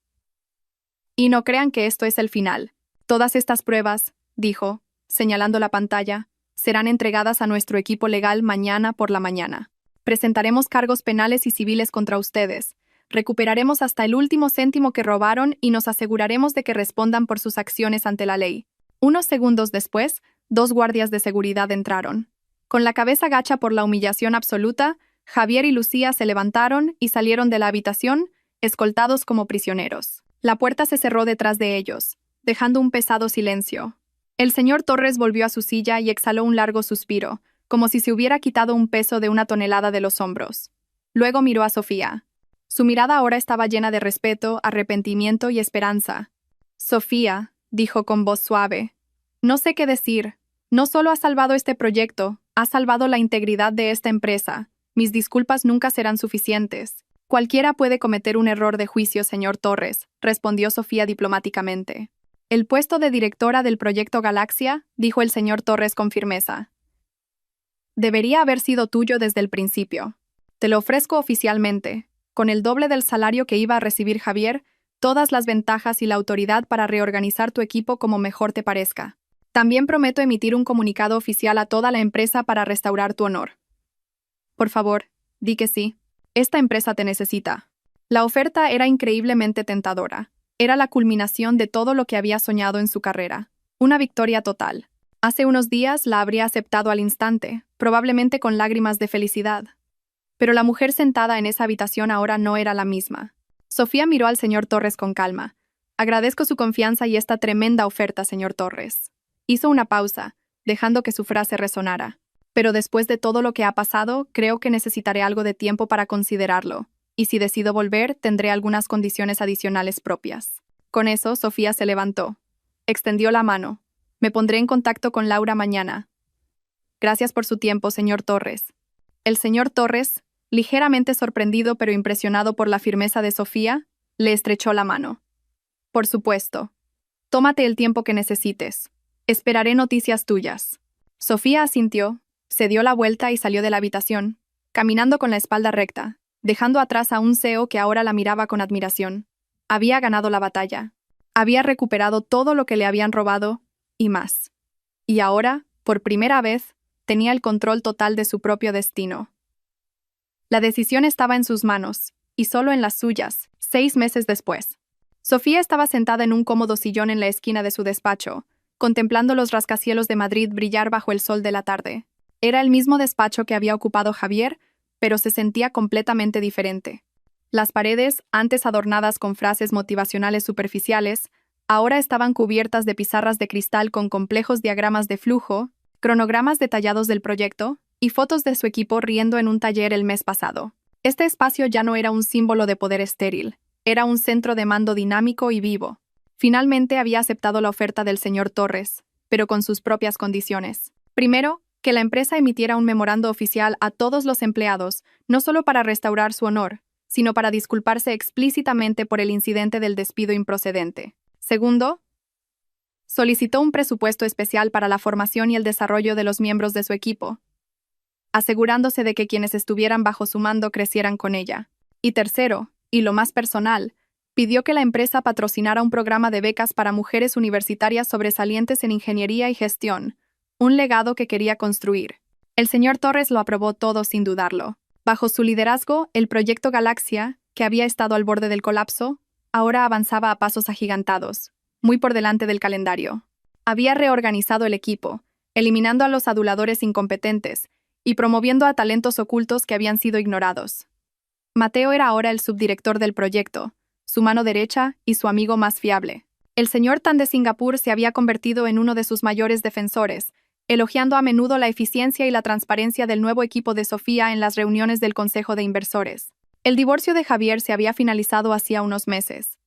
Y no crean que esto es el final. Todas estas pruebas, dijo, señalando la pantalla, serán entregadas a nuestro equipo legal mañana por la mañana. Presentaremos cargos penales y civiles contra ustedes. Recuperaremos hasta el último céntimo que robaron y nos aseguraremos de que respondan por sus acciones ante la ley. Unos segundos después, 2 guardias de seguridad entraron. Con la cabeza gacha por la humillación absoluta, Javier y Lucía se levantaron y salieron de la habitación, escoltados como prisioneros. La puerta se cerró detrás de ellos, dejando un pesado silencio. El señor Torres volvió a su silla y exhaló un largo suspiro, como si se hubiera quitado un peso de 1 tonelada de los hombros. Luego miró a Sofía. Su mirada ahora estaba llena de respeto, arrepentimiento y esperanza. Sofía, dijo con voz suave, no sé qué decir. No solo has salvado este proyecto, has salvado la integridad de esta empresa. Mis disculpas nunca serán suficientes. Cualquiera puede cometer un error de juicio, señor Torres, respondió Sofía diplomáticamente. El puesto de directora del proyecto Galaxia, dijo el señor Torres con firmeza. Debería haber sido tuyo desde el principio. Te lo ofrezco oficialmente, con el doble del salario que iba a recibir Javier, todas las ventajas y la autoridad para reorganizar tu equipo como mejor te parezca. También prometo emitir un comunicado oficial a toda la empresa para restaurar tu honor. Por favor, di que sí. Esta empresa te necesita. La oferta era increíblemente tentadora. Era la culminación de todo lo que había soñado en su carrera. Una victoria total. Hace unos días la habría aceptado al instante, probablemente con lágrimas de felicidad. Pero la mujer sentada en esa habitación ahora no era la misma. Sofía miró al señor Torres con calma. Agradezco su confianza y esta tremenda oferta, señor Torres. Hizo una pausa, dejando que su frase resonara. Pero después de todo lo que ha pasado, creo que necesitaré algo de tiempo para considerarlo. Y si decido volver, tendré algunas condiciones adicionales propias. Con eso, Sofía se levantó. Extendió la mano. Me pondré en contacto con Laura mañana. Gracias por su tiempo, señor Torres. El señor Torres, ligeramente sorprendido pero impresionado por la firmeza de Sofía, le estrechó la mano. Por supuesto. Tómate el tiempo que necesites. Esperaré noticias tuyas. Sofía asintió, se dio la vuelta y salió de la habitación, caminando con la espalda recta, dejando atrás a un CEO que ahora la miraba con admiración. Había ganado la batalla. Había recuperado todo lo que le habían robado, y más. Y ahora, por primera vez, tenía el control total de su propio destino. La decisión estaba en sus manos, y solo en las suyas, 6 meses después. Sofía estaba sentada en un cómodo sillón en la esquina de su despacho, contemplando los rascacielos de Madrid brillar bajo el sol de la tarde. Era el mismo despacho que había ocupado Javier, pero se sentía completamente diferente. Las paredes, antes adornadas con frases motivacionales superficiales, ahora estaban cubiertas de pizarras de cristal con complejos diagramas de flujo, cronogramas detallados del proyecto y fotos de su equipo riendo en un taller el mes pasado. Este espacio ya no era un símbolo de poder estéril, era un centro de mando dinámico y vivo. Finalmente había aceptado la oferta del señor Torres, pero con sus propias condiciones. Primero, que la empresa emitiera un memorando oficial a todos los empleados, no solo para restaurar su honor, sino para disculparse explícitamente por el incidente del despido improcedente. Segundo, Solicitó un presupuesto especial para la formación y el desarrollo de los miembros de su equipo, asegurándose de que quienes estuvieran bajo su mando crecieran con ella. Y tercero, y lo más personal, pidió que la empresa patrocinara un programa de becas para mujeres universitarias sobresalientes en ingeniería y gestión, un legado que quería construir. El señor Torres lo aprobó todo sin dudarlo. Bajo su liderazgo, el proyecto Galaxia, que había estado al borde del colapso, ahora avanzaba a pasos agigantados, muy por delante del calendario. Había reorganizado el equipo, eliminando a los aduladores incompetentes y promoviendo a talentos ocultos que habían sido ignorados. Mateo era ahora el subdirector del proyecto, su mano derecha y su amigo más fiable. El señor Tan de Singapur se había convertido en uno de sus mayores defensores, elogiando a menudo la eficiencia y la transparencia del nuevo equipo de Sofía en las reuniones del Consejo de Inversores. El divorcio de Javier se había finalizado hacía unos meses.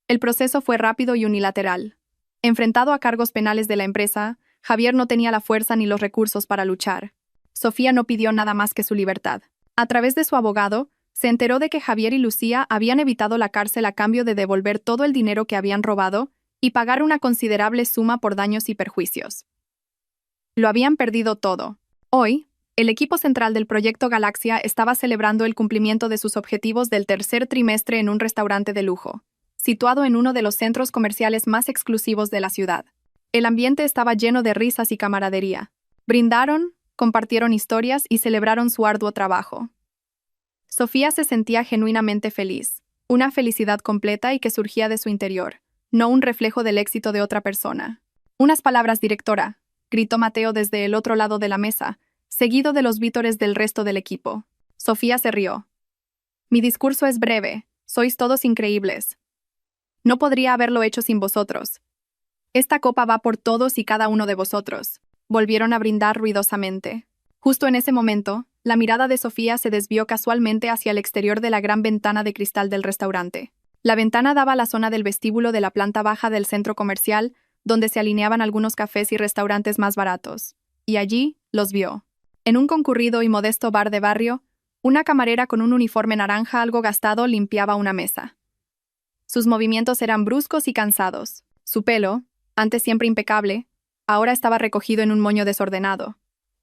El proceso fue rápido y unilateral. Enfrentado a cargos penales de la empresa, Javier no tenía la fuerza ni los recursos para luchar. Sofía no pidió nada más que su libertad. A través de su abogado, se enteró de que Javier y Lucía habían evitado la cárcel a cambio de devolver todo el dinero que habían robado y pagar una considerable suma por daños y perjuicios. Lo habían perdido todo. Hoy, el equipo central del proyecto Galaxia estaba celebrando el cumplimiento de sus objetivos del tercer trimestre en un restaurante de lujo, situado en uno de los centros comerciales más exclusivos de la ciudad. El ambiente estaba lleno de risas y camaradería. Brindaron, compartieron historias y celebraron su arduo trabajo. Sofía se sentía genuinamente feliz, una felicidad completa y que surgía de su interior, no un reflejo del éxito de otra persona. «Unas palabras, directora», gritó Mateo desde el otro lado de la mesa, seguido de los vítores del resto del equipo. Sofía se rió. «Mi discurso es breve, sois todos increíbles. No podría haberlo hecho sin vosotros. Esta copa va por todos y cada uno de vosotros». Volvieron a brindar ruidosamente. Justo en ese momento, la mirada de Sofía se desvió casualmente hacia el exterior de la gran ventana de cristal del restaurante. La ventana daba a la zona del vestíbulo de la planta baja del centro comercial, donde se alineaban algunos cafés y restaurantes más baratos. Y allí los vio. En un concurrido y modesto bar de barrio, una camarera con un uniforme naranja algo gastado limpiaba una mesa. Sus movimientos eran bruscos y cansados. Su pelo, antes siempre impecable, ahora estaba recogido en un moño desordenado.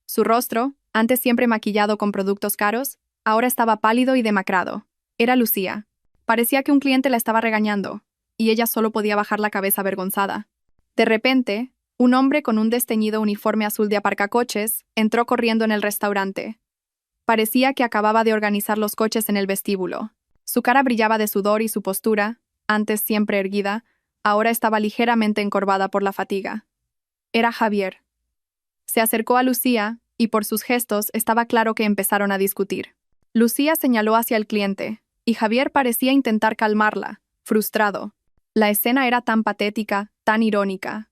Su rostro, antes siempre maquillado con productos caros, ahora estaba pálido y demacrado. Era Lucía. Parecía que un cliente la estaba regañando, y ella solo podía bajar la cabeza avergonzada. De repente, un hombre con un desteñido uniforme azul de aparcacoches entró corriendo en el restaurante. Parecía que acababa de organizar los coches en el vestíbulo. Su cara brillaba de sudor y su postura, antes siempre erguida, ahora estaba ligeramente encorvada por la fatiga. Era Javier. Se acercó a Lucía, y por sus gestos estaba claro que empezaron a discutir. Lucía señaló hacia el cliente, y Javier parecía intentar calmarla, frustrado. La escena era tan patética, tan irónica.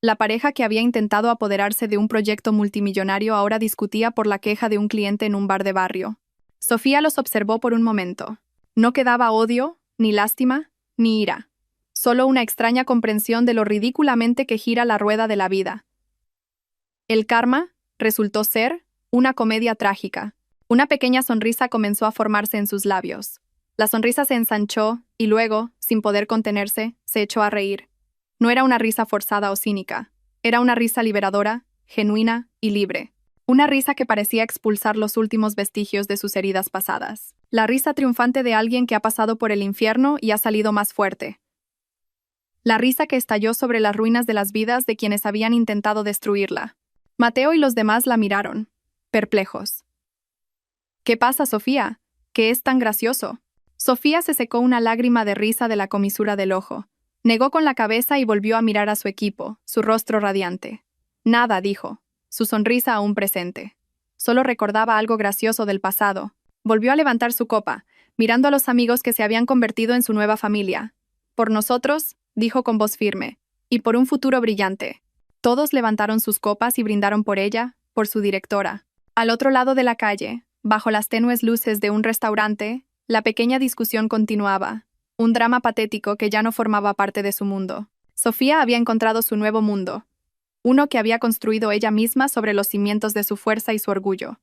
La pareja que había intentado apoderarse de un proyecto multimillonario ahora discutía por la queja de un cliente en un bar de barrio. Sofía los observó por un momento. No quedaba odio, ni lástima, ni ira. Solo una extraña comprensión de lo ridículamente que gira la rueda de la vida. El karma resultó ser una comedia trágica. Una pequeña sonrisa comenzó a formarse en sus labios. La sonrisa se ensanchó y luego, sin poder contenerse, se echó a reír. No era una risa forzada o cínica. Era una risa liberadora, genuina y libre. Una risa que parecía expulsar los últimos vestigios de sus heridas pasadas. La risa triunfante de alguien que ha pasado por el infierno y ha salido más fuerte. La risa que estalló sobre las ruinas de las vidas de quienes habían intentado destruirla. Mateo y los demás la miraron, perplejos. «¿Qué pasa, Sofía? ¿Qué es tan gracioso?» Sofía se secó una lágrima de risa de la comisura del ojo. Negó con la cabeza y volvió a mirar a su equipo, su rostro radiante. «Nada», dijo, su sonrisa aún presente. Solo recordaba algo gracioso del pasado. Volvió a levantar su copa, mirando a los amigos que se habían convertido en su nueva familia. «Por nosotros», dijo con voz firme, «y por un futuro brillante». Todos levantaron sus copas y brindaron por ella, por su directora. Al otro lado de la calle, bajo las tenues luces de un restaurante, la pequeña discusión continuaba, un drama patético que ya no formaba parte de su mundo. Sofía había encontrado su nuevo mundo, uno que había construido ella misma sobre los cimientos de su fuerza y su orgullo.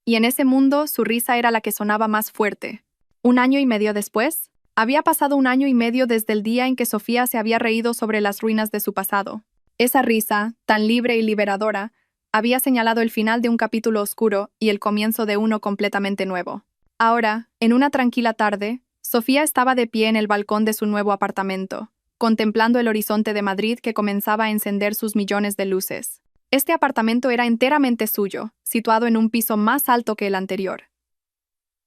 Y en ese mundo su risa era la que sonaba más fuerte. 1 año y medio después, Había pasado 1 año y medio desde el día en que Sofía se había reído sobre las ruinas de su pasado. Esa risa, tan libre y liberadora, había señalado el final de un capítulo oscuro y el comienzo de uno completamente nuevo. Ahora, en una tranquila tarde, Sofía estaba de pie en el balcón de su nuevo apartamento, contemplando el horizonte de Madrid que comenzaba a encender sus millones de luces. Este apartamento era enteramente suyo, situado en un piso más alto que el anterior.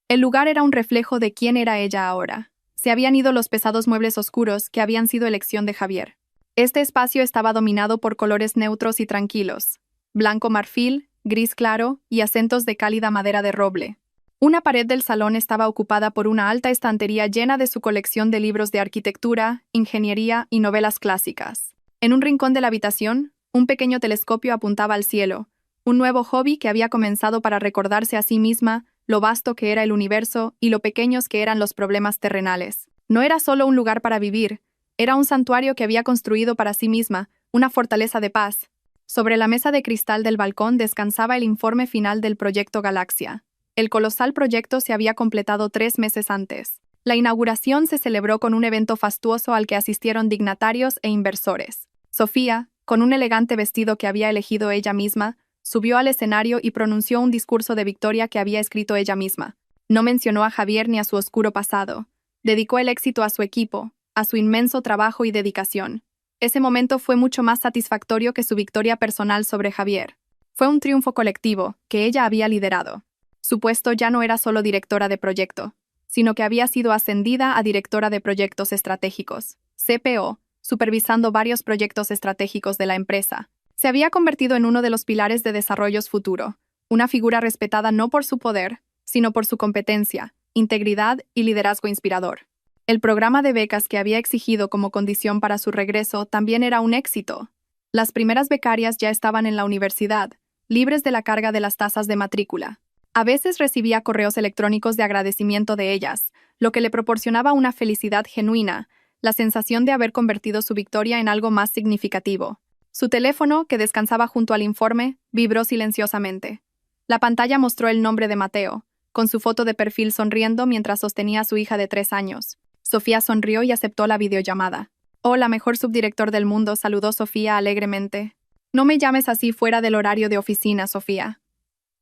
El lugar era un reflejo de quién era ella ahora. Se habían ido los pesados muebles oscuros que habían sido elección de Javier. Este espacio estaba dominado por colores neutros y tranquilos: blanco marfil, gris claro y acentos de cálida madera de roble. Una pared del salón estaba ocupada por una alta estantería llena de su colección de libros de arquitectura, ingeniería y novelas clásicas. En un rincón de la habitación, un pequeño telescopio apuntaba al cielo, un nuevo hobby que había comenzado para recordarse a sí misma lo vasto que era el universo y lo pequeños que eran los problemas terrenales. No era solo un lugar para vivir, era un santuario que había construido para sí misma, una fortaleza de paz. Sobre la mesa de cristal del balcón descansaba el informe final del proyecto Galaxia. El colosal proyecto se había completado 3 meses antes. La inauguración se celebró con un evento fastuoso al que asistieron dignatarios e inversores. Sofía, con un elegante vestido que había elegido ella misma, subió al escenario y pronunció un discurso de victoria que había escrito ella misma. No mencionó a Javier ni a su oscuro pasado. Dedicó el éxito a su equipo, a su inmenso trabajo y dedicación. Ese momento fue mucho más satisfactorio que su victoria personal sobre Javier. Fue un triunfo colectivo, que ella había liderado. Su puesto ya no era solo directora de proyecto, sino que había sido ascendida a directora de proyectos estratégicos, CPO, supervisando varios proyectos estratégicos de la empresa. Se había convertido en uno de los pilares de desarrollo futuro, una figura respetada no por su poder, sino por su competencia, integridad y liderazgo inspirador. El programa de becas que había exigido como condición para su regreso también era un éxito. Las primeras becarias ya estaban en la universidad, libres de la carga de las tasas de matrícula. A veces recibía correos electrónicos de agradecimiento de ellas, lo que le proporcionaba una felicidad genuina, la sensación de haber convertido su victoria en algo más significativo. Su teléfono, que descansaba junto al informe, vibró silenciosamente. La pantalla mostró el nombre de Mateo, con su foto de perfil sonriendo mientras sostenía a su hija de 3 años. Sofía sonrió y aceptó la videollamada. «Hola, mejor subdirector del mundo», saludó Sofía alegremente. «No me llames así fuera del horario de oficina, Sofía».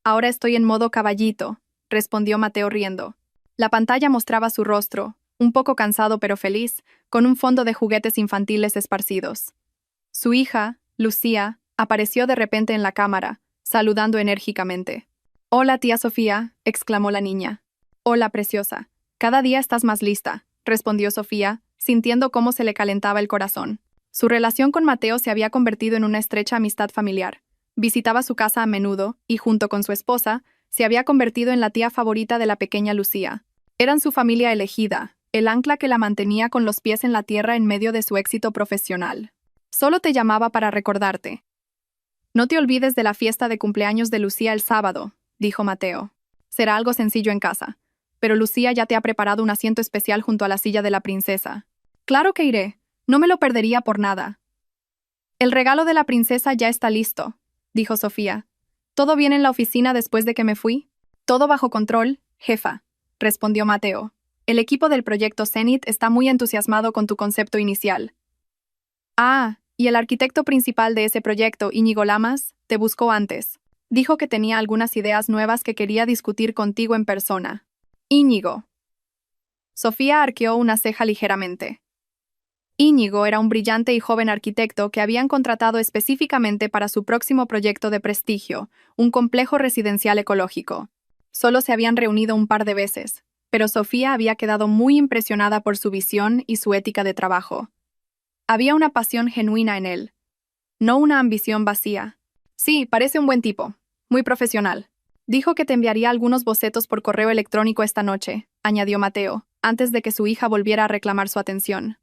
«Ahora estoy en modo caballito», respondió Mateo riendo. La pantalla mostraba su rostro, un poco cansado pero feliz, con un fondo de juguetes infantiles esparcidos. Su hija, Lucía, apareció de repente en la cámara, saludando enérgicamente. «Hola, tía Sofía», exclamó la niña. «Hola, preciosa. Cada día estás más lista», respondió Sofía, sintiendo cómo se le calentaba el corazón. Su relación con Mateo se había convertido en una estrecha amistad familiar. Visitaba su casa a menudo y, junto con su esposa, se había convertido en la tía favorita de la pequeña Lucía. Eran su familia elegida, el ancla que la mantenía con los pies en la tierra en medio de su éxito profesional. «Solo te llamaba para recordarte. No te olvides de la fiesta de cumpleaños de Lucía el sábado», dijo Mateo. «Será algo sencillo en casa, pero Lucía ya te ha preparado un asiento especial junto a la silla de la princesa». «Claro que iré. No me lo perdería por nada». «El regalo de la princesa ya está listo», dijo Sofía. «¿Todo bien en la oficina después de que me fui?» «Todo bajo control, jefa», respondió Mateo. «El equipo del proyecto Zenith está muy entusiasmado con tu concepto inicial». «Ah, y el arquitecto principal de ese proyecto, Íñigo Lamas, te buscó antes. Dijo que tenía algunas ideas nuevas que quería discutir contigo en persona». «Íñigo». Sofía arqueó una ceja ligeramente. Íñigo era un brillante y joven arquitecto que habían contratado específicamente para su próximo proyecto de prestigio, un complejo residencial ecológico. Solo se habían reunido un par de veces, pero Sofía había quedado muy impresionada por su visión y su ética de trabajo. Había una pasión genuina en él, no una ambición vacía. «Sí, parece un buen tipo, muy profesional. Dijo que te enviaría algunos bocetos por correo electrónico esta noche», añadió Mateo, antes de que su hija volviera a reclamar su atención.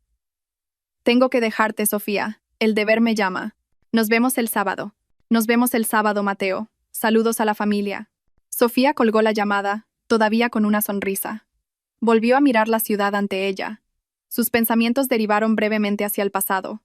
«Tengo que dejarte, Sofía. El deber me llama. Nos vemos el sábado». «Nos vemos el sábado, Mateo. Saludos a la familia». Sofía colgó la llamada, todavía con una sonrisa. Volvió a mirar la ciudad ante ella. Sus pensamientos derivaron brevemente hacia el pasado.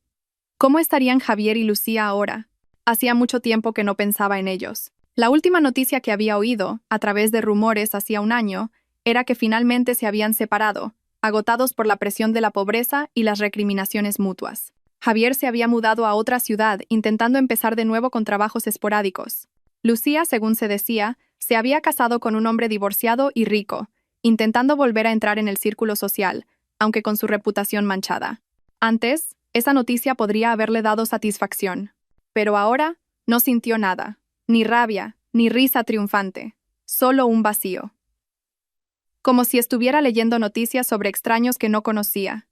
¿Cómo estarían Javier y Lucía ahora? Hacía mucho tiempo que no pensaba en ellos. La última noticia que había oído, a través de rumores hacía 1 año, era que finalmente se habían separado, agotados por la presión de la pobreza y las recriminaciones mutuas. Javier se había mudado a otra ciudad, intentando empezar de nuevo con trabajos esporádicos. Lucía, según se decía, se había casado con un hombre divorciado y rico, intentando volver a entrar en el círculo social, aunque con su reputación manchada. Antes, esa noticia podría haberle dado satisfacción. Pero ahora, no sintió nada, ni rabia, ni risa triunfante, solo un vacío. Como si estuviera leyendo noticias sobre extraños que no conocía.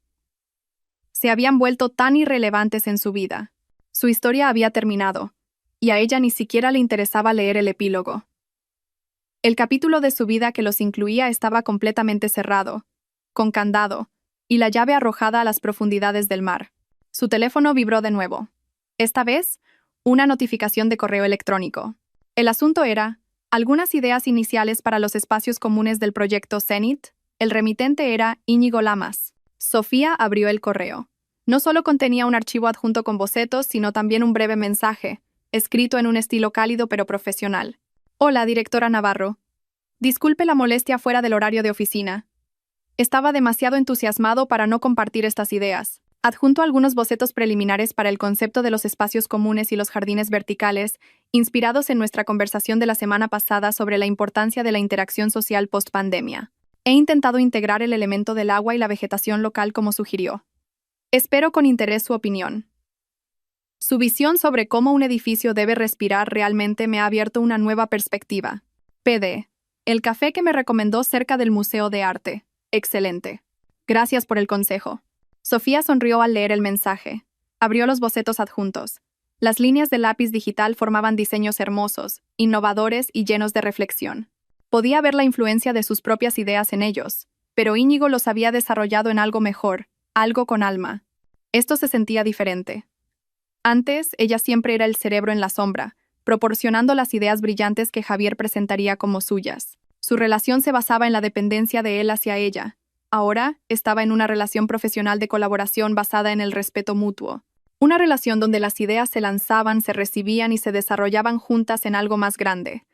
Se habían vuelto tan irrelevantes en su vida. Su historia había terminado, y a ella ni siquiera le interesaba leer el epílogo. El capítulo de su vida que los incluía estaba completamente cerrado, con candado, y la llave arrojada a las profundidades del mar. Su teléfono vibró de nuevo. Esta vez, una notificación de correo electrónico. El asunto era algunas ideas iniciales para los espacios comunes del proyecto Zenit. El remitente era Íñigo Lamas. Sofía abrió el correo. No solo contenía un archivo adjunto con bocetos, sino también un breve mensaje, escrito en un estilo cálido pero profesional. Hola, directora Navarro. Disculpe la molestia fuera del horario de oficina. Estaba demasiado entusiasmado para no compartir estas ideas. Adjunto algunos bocetos preliminares para el concepto de los espacios comunes y los jardines verticales, inspirados en nuestra conversación de la semana pasada sobre la importancia de la interacción social post-pandemia. He intentado integrar el elemento del agua y la vegetación local como sugirió. Espero con interés su opinión. Su visión sobre cómo un edificio debe respirar realmente me ha abierto una nueva perspectiva. PD. El café que me recomendó cerca del Museo de Arte. Excelente. Gracias por el consejo. Sofía sonrió al leer el mensaje. Abrió los bocetos adjuntos. Las líneas de lápiz digital formaban diseños hermosos, innovadores y llenos de reflexión. Podía ver la influencia de sus propias ideas en ellos, pero Íñigo los había desarrollado en algo mejor, algo con alma. Esto se sentía diferente. Antes, ella siempre era el cerebro en la sombra, proporcionando las ideas brillantes que Javier presentaría como suyas. Su relación se basaba en la dependencia de él hacia ella. Ahora, estaba en una relación profesional de colaboración basada en el respeto mutuo. Una relación donde las ideas se lanzaban, se recibían y se desarrollaban juntas en algo más grande.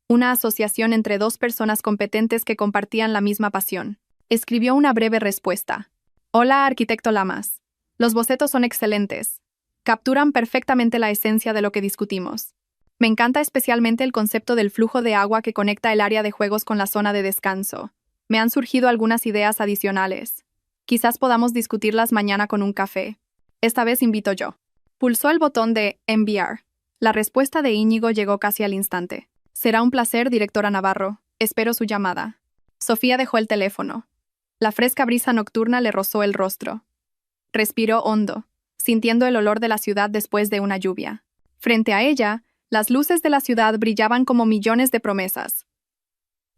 Una asociación entre dos personas competentes que compartían la misma pasión. Escribió una breve respuesta. Hola, arquitecto Lamas. Los bocetos son excelentes. Capturan perfectamente la esencia de lo que discutimos. Me encanta especialmente el concepto del flujo de agua que conecta el área de juegos con la zona de descanso. Me han surgido algunas ideas adicionales. Quizás podamos discutirlas mañana con un café. Esta vez invito yo. Pulsó el botón de enviar. La respuesta de Íñigo llegó casi al instante. Será un placer, directora Navarro. Espero su llamada. Sofía dejó el teléfono. La fresca brisa nocturna le rozó el rostro. Respiró hondo, sintiendo el olor de la ciudad después de una lluvia. Frente a ella, las luces de la ciudad brillaban como millones de promesas.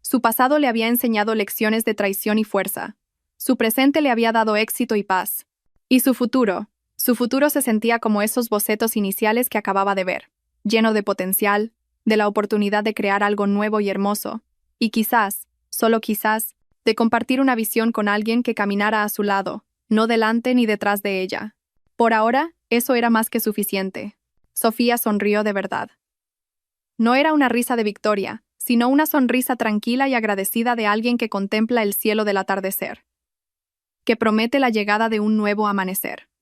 Su pasado le había enseñado lecciones de traición y fuerza. Su presente le había dado éxito y paz. Y su futuro se sentía como esos bocetos iniciales que acababa de ver, lleno de potencial, de la oportunidad de crear algo nuevo y hermoso, y quizás, solo quizás, de compartir una visión con alguien que caminara a su lado, no delante ni detrás de ella. Por ahora, eso era más que suficiente. Sofía sonrió de verdad. No era una risa de victoria, sino una sonrisa tranquila y agradecida de alguien que contempla el cielo del atardecer, que promete la llegada de un nuevo amanecer.